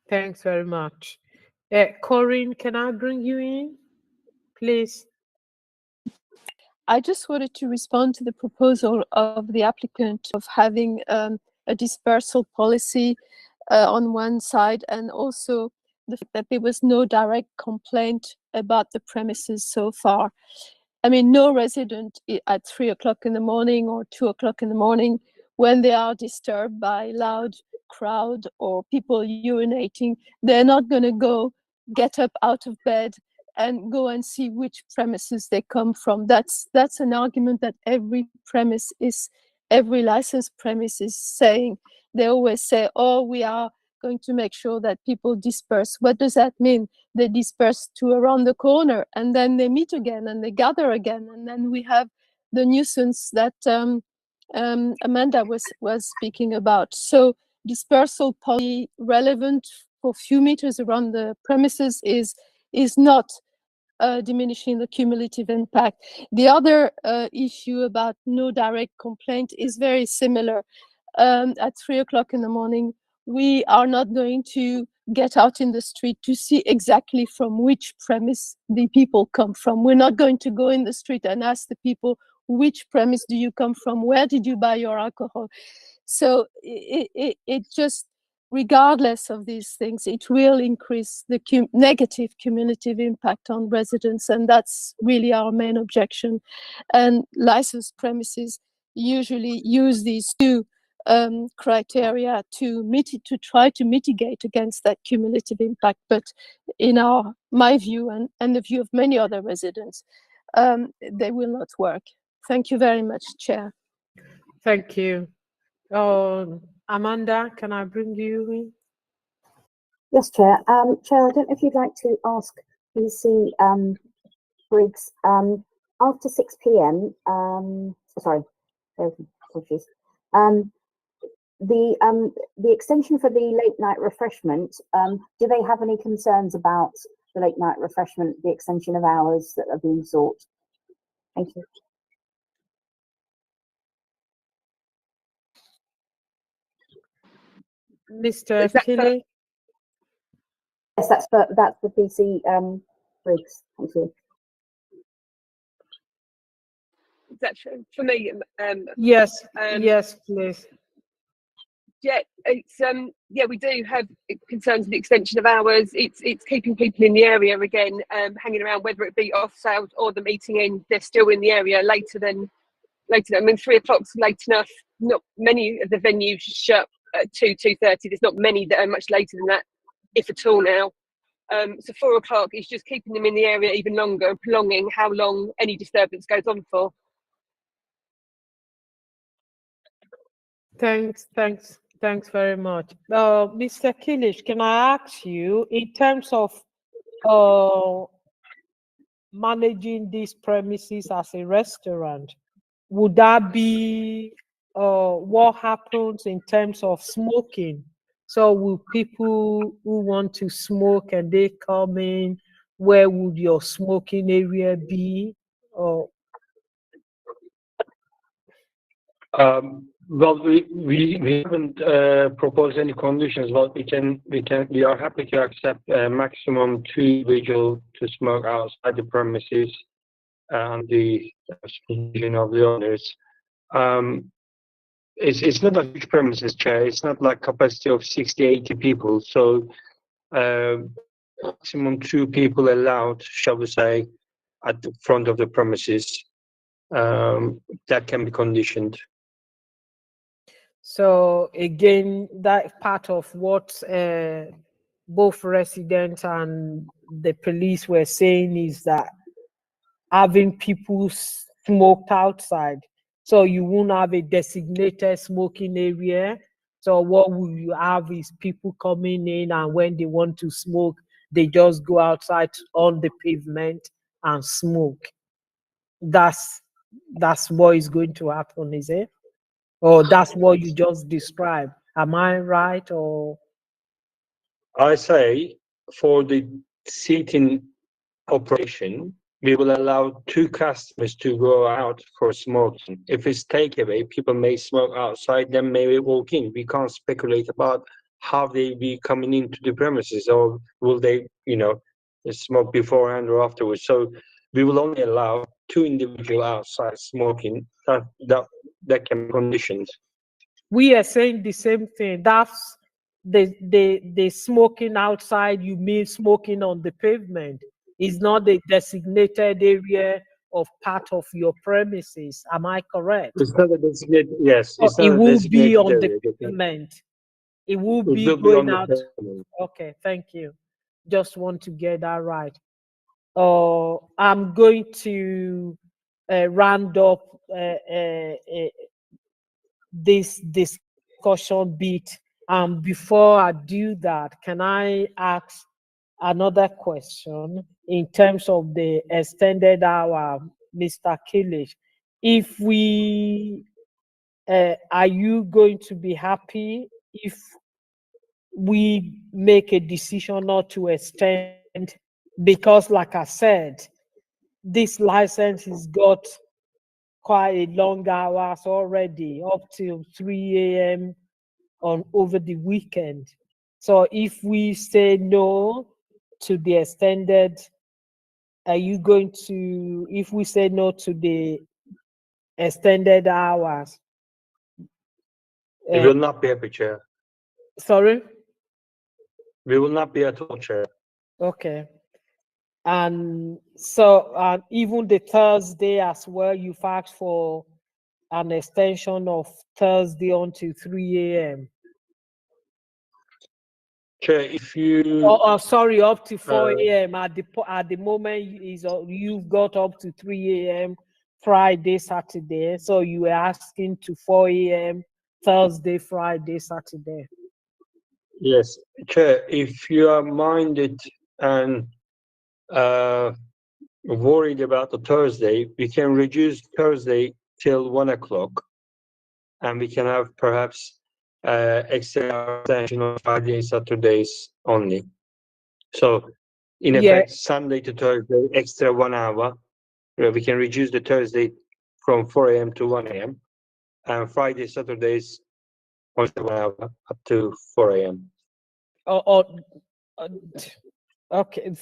Thanks very much. Corinne, can I bring you in, please? I just wanted to respond to the proposal of the applicant of having a dispersal policy on one side, and also the fact that there was no direct complaint about the premises so far. I mean, no resident at 3 o'clock in the morning or 2 o'clock in the morning, when they are disturbed by loud crowd or people urinating, they're not going to get up out of bed and go and see which premises they come from. That's an argument that every licensed premise is saying. They always say, oh, we are going to make sure that people disperse. What does that mean? They disperse to around the corner, and then they meet again and they gather again, and then we have the nuisance that Amanda was speaking about. So dispersal policy relevant for few meters around the premises is not diminishing the cumulative impact. The other issue about no direct complaint is very similar. At 3 o'clock in the morning, we are not going to get out in the street to see exactly from which premise the people come from. We're not going to go in the street and ask the people, which premise do you come from? Where did you buy your alcohol? So it just, regardless of these things, it will increase the negative cumulative impact on residents, and that's really our main objection. And licensed premises usually use these two criteria to try to mitigate against that cumulative impact. But in my view and the view of many other residents, they will not work. Thank you very much, Chair. Thank you. Amanda, can I bring you in? Yes, Chair. Chair, I don't know if you'd like to ask PC Briggs, after 6 p.m. Sorry, apologies. The extension for the late night refreshment, do they have any concerns about the late night refreshment, the extension of hours that are being sought? Thank you. Mr. Kilic? Yes, that's for PC Briggs. Thank you. Is that for me? Yes, yes, please. Yeah, it's yeah, we do have concerns with the extension of hours. It's keeping people in the area again, hanging around, whether it be off sales or them eating in. They're still in the area later than. I mean, 3 o'clock's late enough. Not many of the venues shut at 2:30. There's not many that are much later than that, if at all now. So 4 o'clock is just keeping them in the area even longer and prolonging how long any disturbance goes on for. Thanks very much. Mr. Kilic, can I ask you, in terms of managing these premises as a restaurant, would that be what happens in terms of smoking? So will people who want to smoke and they come in, where would your smoking area be? Or Well, we haven't proposed any conditions, but we are happy to accept maximum 2 individuals to smoke outside the premises and the supervision of the owners. It's not a huge premises, Chair. It's not like capacity of 60, 80 people. So maximum 2 people allowed, shall we say, at the front of the premises. That can be conditioned. so again, that part of what both residents and the police were saying is that having people smoked outside, so you won't have a designated smoking area. So what will you have is people coming in, and when they want to smoke, they just go outside on the pavement and smoke. That's what is going to happen, is it? Or that's what you just described? Am I right? Or I say for the seating operation, we will allow 2 customers to go out for smoking. If it's takeaway, people may smoke outside, then maybe walk in. We can't speculate about how they be coming into the premises, or will they, smoke beforehand or afterwards. So we will only allow 2 individuals outside smoking. That can be conditioned. we are saying the same thing. That's the smoking outside, you mean smoking on the pavement. Is not the designated area of part of your premises. Am I correct? It's not a designated, yes. Or It's not it a will be designated on the area. pavement. It will It be will be on going the out. pavement. Okay, thank you. Just want to get that right. I'm going to round up this discussion bit. Before I do that, can I ask another question in terms of the extended hour, Mr. Kilish? If we, are you going to be happy if we make a decision not to extend? Because like I said, this license has got quite a long hours already, up till 3 a.m. on over the weekend. So if we say no to the extended, are you going to, if we say no to the extended hours? We will not be happy, Chair. Sorry? We will not be at all, Chair. Okay. And so even the Thursday as well, you've asked for an extension of Thursday until 3 a.m. Chair, if you... Oh, sorry, up to 4 a.m. At the moment, you've got up to 3 a.m. Friday, Saturday. So you are asking to 4 a.m. Thursday, Friday, Saturday. Yes, Chair, if you are minded and worried about the Thursday, we can reduce Thursday till 1 o'clock, and we can have perhaps extra extension on Friday, Saturdays only. So, in effect, Sunday to Thursday, extra 1 hour. We can reduce the Thursday from 4 a.m. to 1 a.m. and Friday, Saturdays, 1 hour up to 4 a.m. Okay.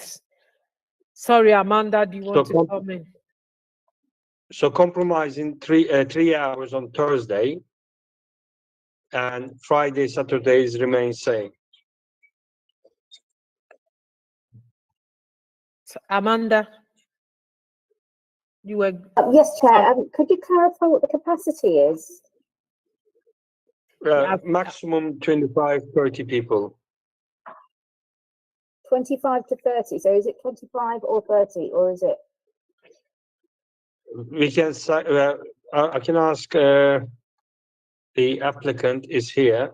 Sorry, Amanda, do you want to come in? So compromising 3 hours on Thursday and Friday, Saturdays remain same. So, Amanda, you were... Yes, Chair. Could you clarify what the capacity is? Maximum 25, 30 people. 25 to 30. So is it 25 or 30, or is it? We can say, I can ask the applicant is here.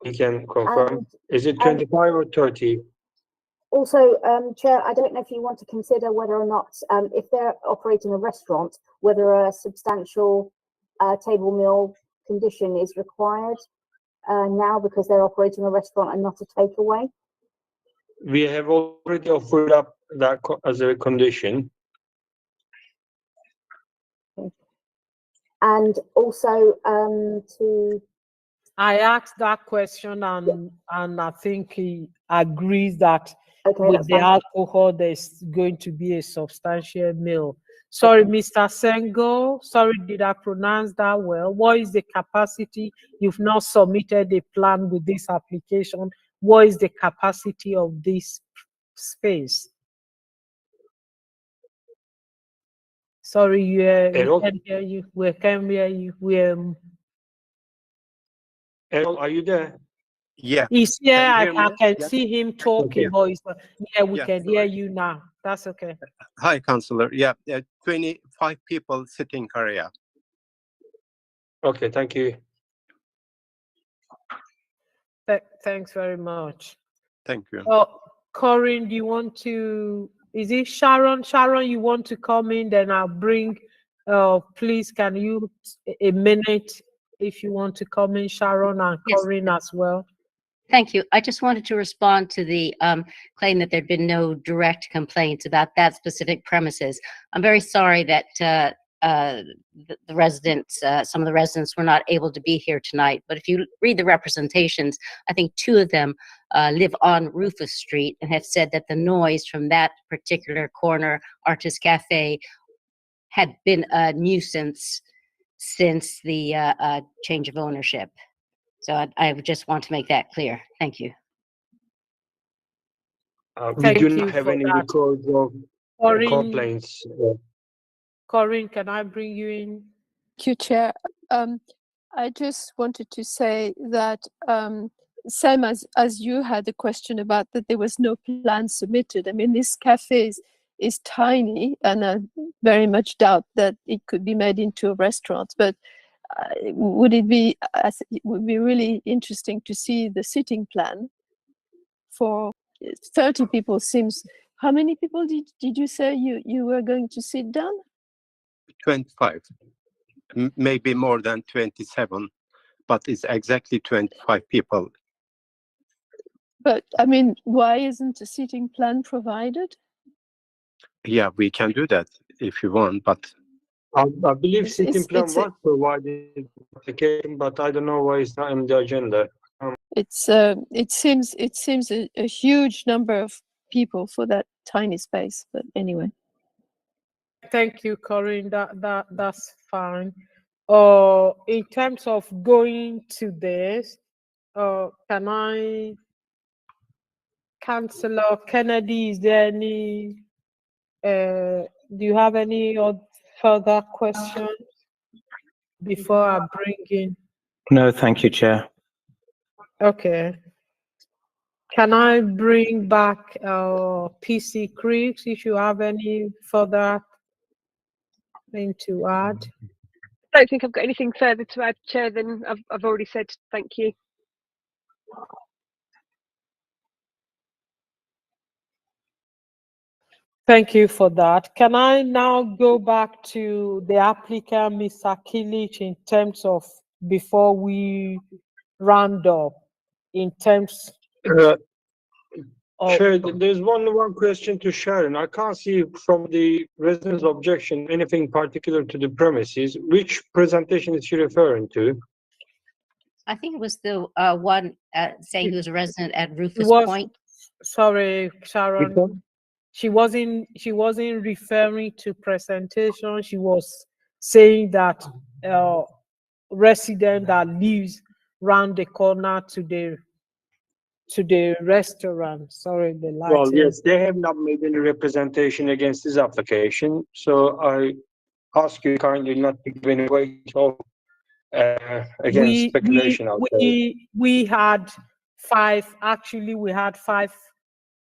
He can confirm. Is it 25 or 30? Also, Chair, I don't know if you want to consider whether or not, if they're operating a restaurant, whether a substantial table meal condition is required now because they're operating a restaurant and not a takeaway. We have already offered up that as a condition. And also to I asked that question and I think he agrees that okay, with that's the fine. alcohol, there's going to be a substantial meal. Sorry, Mr. Sengo. Sorry, did I pronounce that well? What is the capacity? You've not submitted a plan with this application. What is the capacity of this space? Sorry, we Errol? can't hear you. We can't hear you. Errol, are you there? Yeah. He's Can here. you hear I me? can Yeah. see him talking, you. but he's not. Yeah, we Yeah, can hear sorry. you now. That's okay. Hi, Councillor. Yeah, 25 people sitting area. Okay, thank you. Thanks very much. Thank you. Oh, Corinne, do you want to? Is it Sharon? Sharon, you want to come in? Then I'll bring. Please, can you a minute if you want to come in, Sharon and Yes. Corinne as well. Thank you. I just wanted to respond to the claim that there'd been no direct complaints about that specific premises. I'm very sorry that the residents, some of the residents were not able to be here tonight. But if you read the representations, I think 2 of them live on Rufus Street and have said that the noise from that particular corner, Artist Cafe, had been a nuisance since the change of ownership. So I just want to make that clear. Thank you. We Thank do you not have for any that. records of Corinne, complaints. Corinne, can I bring you in? Thank you, Chair. I just wanted to say that same as you had a question about that there was no plan submitted. I mean, this cafe is tiny, and I very much doubt that it could be made into a restaurant. But it would be really interesting to see the sitting plan for 30 people. Seems. How many people did you say you were going to sit down? 25, maybe more than 27, but it's exactly 25 people. But I mean, why isn't a seating plan provided? Yeah, we can do that if you want, but I believe It's- sitting it's- plan it's a- was provided in the application, but I don't know why it's not on the agenda. It seems a huge number of people for that tiny space. But anyway, Thank you, Corinne. That's fine. In terms of going to this, can I, Councillor Kennedy, is there any? Do you have any further questions before I bring in? No, thank you, Chair. Okay. Can I bring back PC Creeks if you have any further thing to add? I don't think I've got anything further to add, Chair, than I've already said. Thank you. Thank you for that. Can I now go back to the applicant, Mr. Kilich, in terms of, before we round up, in terms of, Chair, there's one question to Sharon. I can't see from the resident's objection anything particular to the premises. Which presentation is she referring to? I think it was the one saying he was a resident at Rufus was, Point. sorry, Sharon, Which one? she wasn't referring to presentation. She was saying that resident that lives round the corner to the restaurant. Sorry, the Well, lighting. yes, they have not made any representation against this application, so I ask you kindly not to give any weight of against speculation out there. We had 5, actually we had 5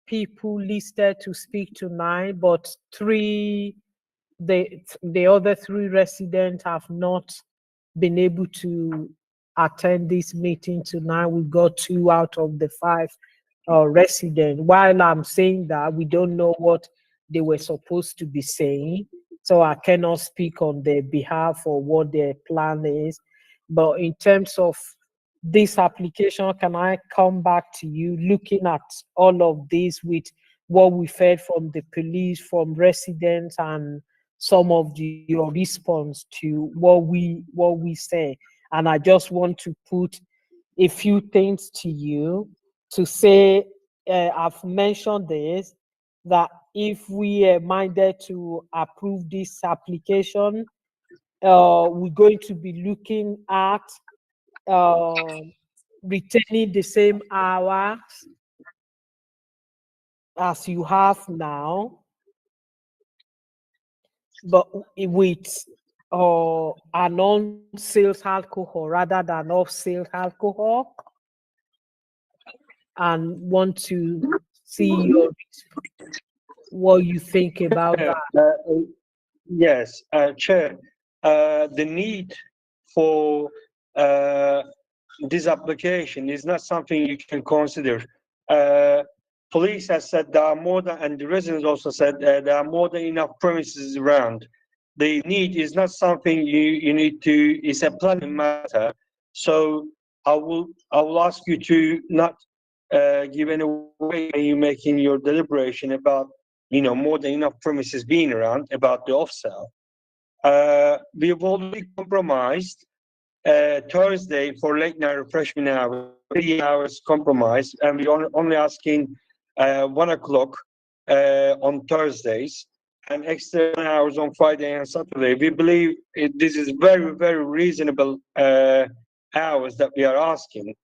people listed to speak tonight, but 3, the other 3 residents have not been able to attend this meeting tonight. We got 2 out of the 5 residents. While I'm saying that, we don't know what they were supposed to be saying, so I cannot speak on their behalf or what their plan is. But in terms of this application, can I come back to you looking at all of this with what we've heard from the police, from residents, and some of your response to what we say. And I just want to put a few things to you to say, I've mentioned this, that if we are minded to approve this application, we're going to be looking at retaining the same hours as you have now, but with a non-sales alcohol rather than off-sales alcohol, and want to see what you think about that. Yes, Chair. The need for this application is not something you can consider. Police has said there are more than, and the residents also said there are more than enough premises around. The need is not something you need to, it's a planning matter. So I will ask you to not give any way when you're making your deliberation about, more than enough premises being around about the off-sale. We've already compromised Thursday for late night refreshment hours, 3 hours compromise, and we're only asking 1 o'clock on Thursdays and extra hours on Friday and Saturday. We believe this is very, very reasonable hours that we are asking.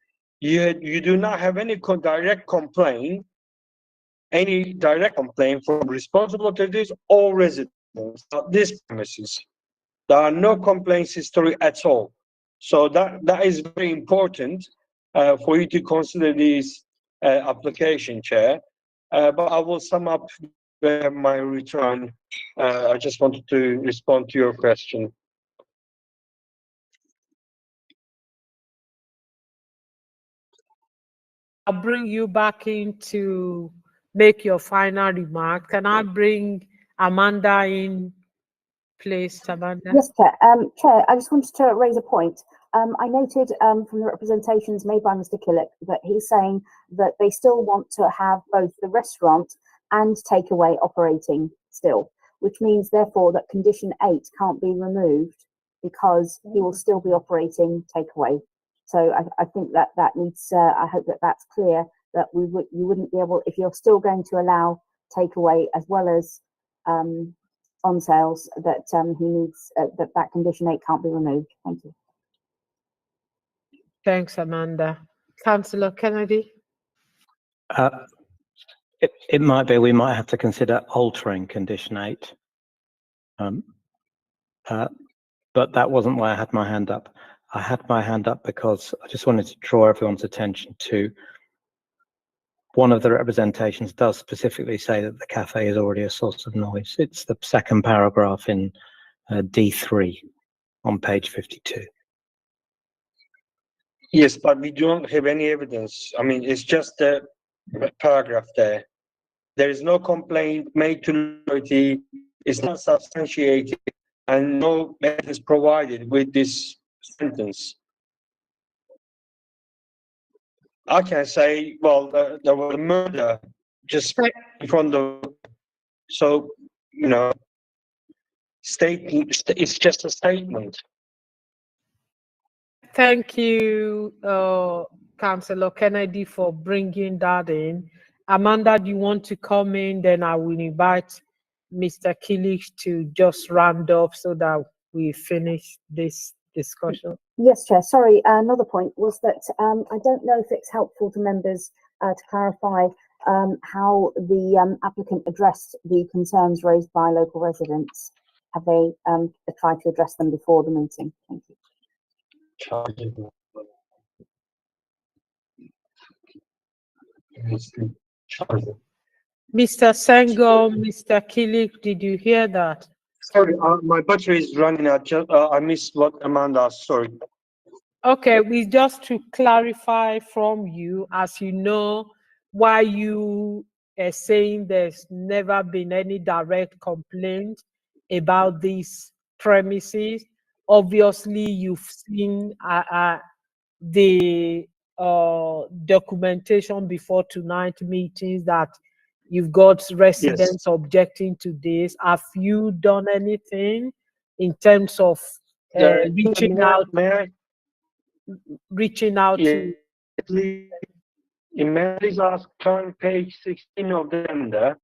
You do not have any direct complaint from responsible authorities or residents of these premises. There are no complaints history at all. So that is very important for you to consider this application, Chair. But I will sum up my return. I just wanted to respond to your question. I'll bring you back in to make your final remark. Can I bring Amanda in, please, Amanda? Yes, Chair. Chair, I just wanted to raise a point. I noted from the representations made by Mr. Killick that he's saying that they still want to have both the restaurant and takeaway operating still, which means therefore that condition 8 can't be removed because he will still be operating takeaway. So I think that needs, I hope that that's clear, that you wouldn't be able, if you're still going to allow takeaway as well as on sales, that he needs, that condition 8 can't be removed. Thank you. Thanks, Amanda. Councillor Kennedy? It might be we might have to consider altering condition 8. But that wasn't why I had my hand up. I had my hand up because I just wanted to draw everyone's attention to one of the representations does specifically say that the cafe is already a source of noise. It's the second paragraph in D3 on page 52. Yes, but we don't have any evidence. I mean, it's just a paragraph there. There is no complaint made to the authority. It's not substantiated, and no evidence provided with this sentence. I can say, well, there was a murder just in front of, so, it's just a statement. Thank you, Councillor Kennedy, for bringing that in. Amanda, do you want to come in? Then I will invite Mr. Killick to just round up so that we finish this discussion. Yes, Chair. Sorry, another point was that I don't know if it's helpful to members to clarify how the applicant addressed the concerns raised by local residents. Have they tried to address them before the meeting? Thank you. Mr. Senghor, Mr. Killick, did you hear that? Sorry, my battery is running out. I missed what Amanda asked. Sorry. Okay, we just to clarify from you, as you know, why you are saying there's never been any direct complaint about these premises. Obviously, you've seen the documentation before tonight's meetings that You've got residents objecting to this. Have you done anything in terms of reaching out to? Please ask on page 16 of the agenda.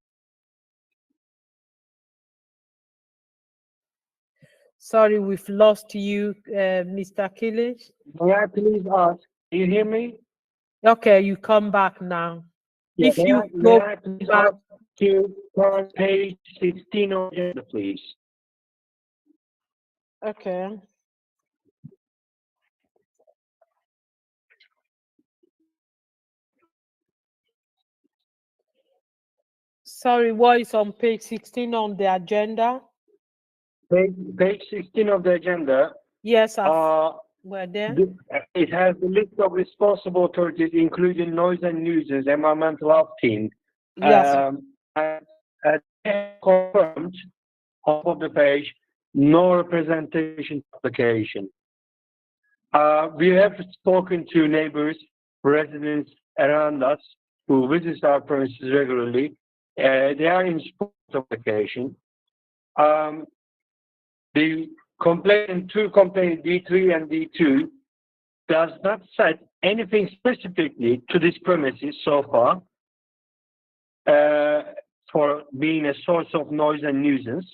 Sorry, we've lost you, Mr. Kilish. May I please ask? Do you hear me? Okay, you come back now. Yeah, If you go back, to on page 16 of the agenda, please. okay. Sorry, what is on page 16 on the agenda? Page 16 of the agenda. Yes, we're there. It has the list of responsible authorities, including noise and nuisance, environmental health team. Yes. Confirmed, top of the page, no representation application. We have spoken to neighbors, residents around us who visit our premises regularly. They are in support of the application. The complaint, two complaints, D3 and D2, does not set anything specifically to this premises so far for being a source of noise and nuisance.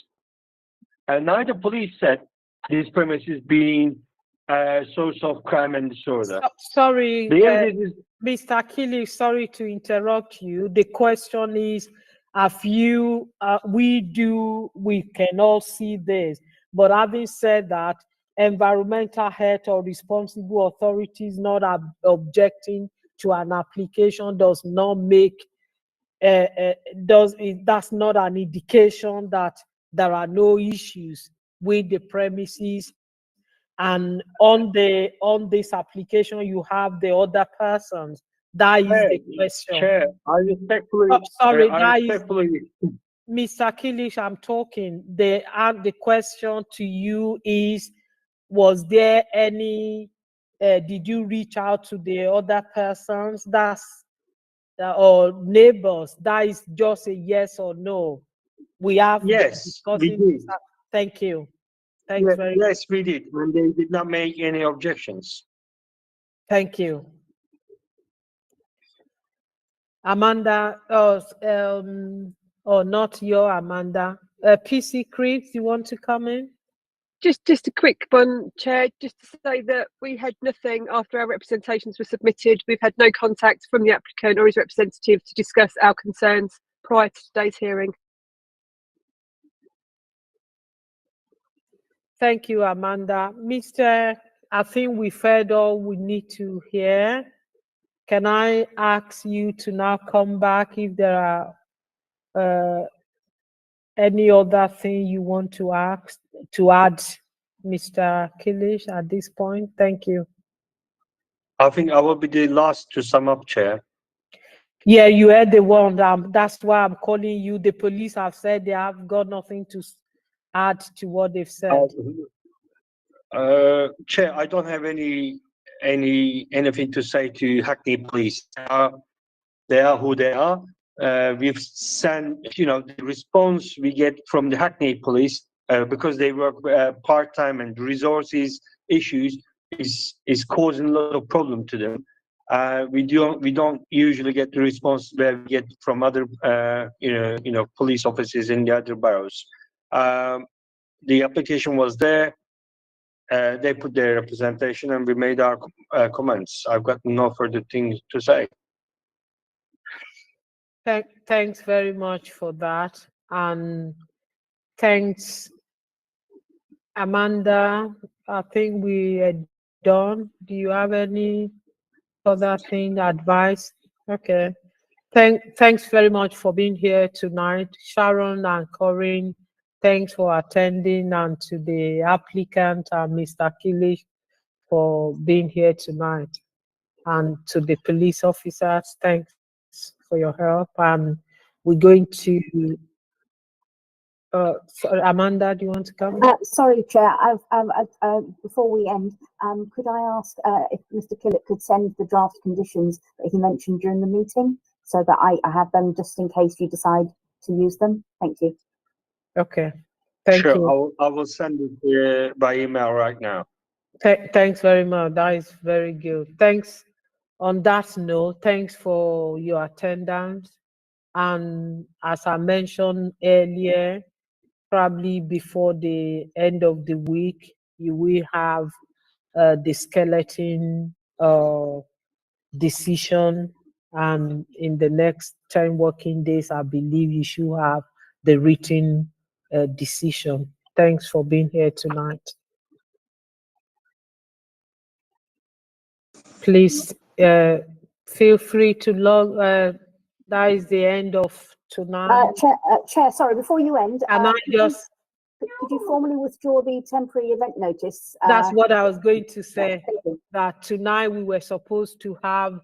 And neither police said this premises being a source of crime and disorder. Sorry, Mr. Kilish, sorry to interrupt you. The question is, we can all see this, but having said that, environmental health or responsible authorities not objecting to an application does not make that's not an indication that there are no issues with the premises. And on this application, you have the other persons. That is the question. Chair, I respectfully. Sorry, Mr. Kilish, I'm talking. The question to you is: was there any? Did you reach out to the other persons? Or neighbors? That is just a yes or no. We have we did. Thank you. Thanks very much. Yes, we did, and they did not make any objections. Thank you. Amanda, not your Amanda. PC Creeps, you want to come in? Just a quick one, Chair, just to say that we had nothing after our representations were submitted. We've had no contact from the applicant or his representative to discuss our concerns prior to today's hearing. Thank you, Amanda. I think we've heard all we need to hear. Can I ask you to now come back if there are any other thing you want to add, Mr. Kilish, at this point? Thank you. I think I will be the last to sum up, Chair. Yeah, you heard the one. That's why I'm calling you. The police have said they have got nothing to add to what they've said. Chair, I don't have anything to say to Hackney Police. They are who they are. We've sent, the response we get from the Hackney Police because they work part-time and resources issues is causing a lot of problem to them. We don't usually get the response that we get from other police officers in the other boroughs. The application was there. They put their representation and we made our comments. I've got no further things to say. Thanks very much for that. And thanks, Amanda. I think we are done. Do you have any other thing, advice? Okay. Thanks very much for being here tonight. Sharon and Corinne, thanks for attending, and to the applicant and Mr. Kilish for being here tonight. And to the police officers, thanks for your help. And we're going to sorry, Amanda, do you want to come? Sorry, Chair. Before we end, could I ask if Mr. Killett could send the draft conditions that he mentioned during the meeting? so that I have them just in case you decide to use them. Thank you. Okay. Thank Sure, you. I will send it by email right now. Thanks very much. That is very good. Thanks. On that note, thanks for your attendance. And as I mentioned earlier, probably before the end of the week, you will have the skeleton decision. And in the next 10 working days, I believe you should have the written decision. Thanks for being here tonight. Please feel free to log. That is the end of tonight. Chair, sorry, before you end, And I just, could you formally withdraw the temporary event notice? that's what I was going to say, thank you. that tonight we were supposed to have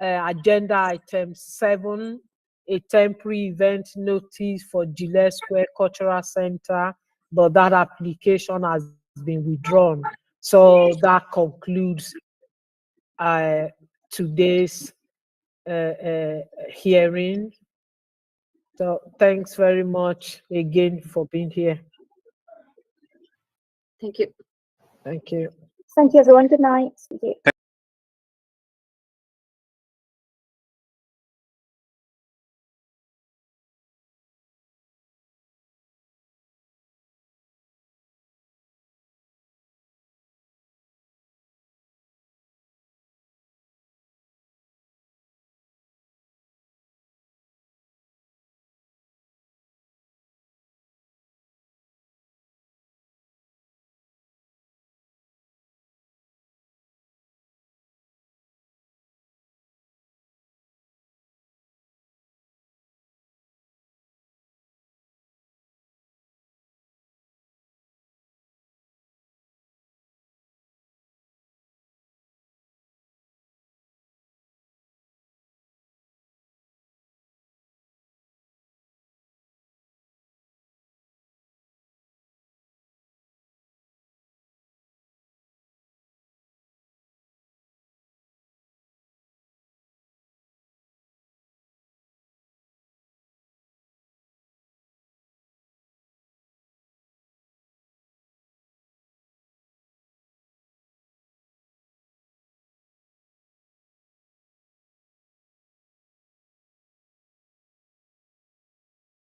agenda item 7, a temporary event notice for Gillette Square Cultural Center, but that application has been withdrawn. So that concludes today's hearing. So thanks very much again for being here. Thank you. Thank you. Thank you, everyone. Good night. Thank you.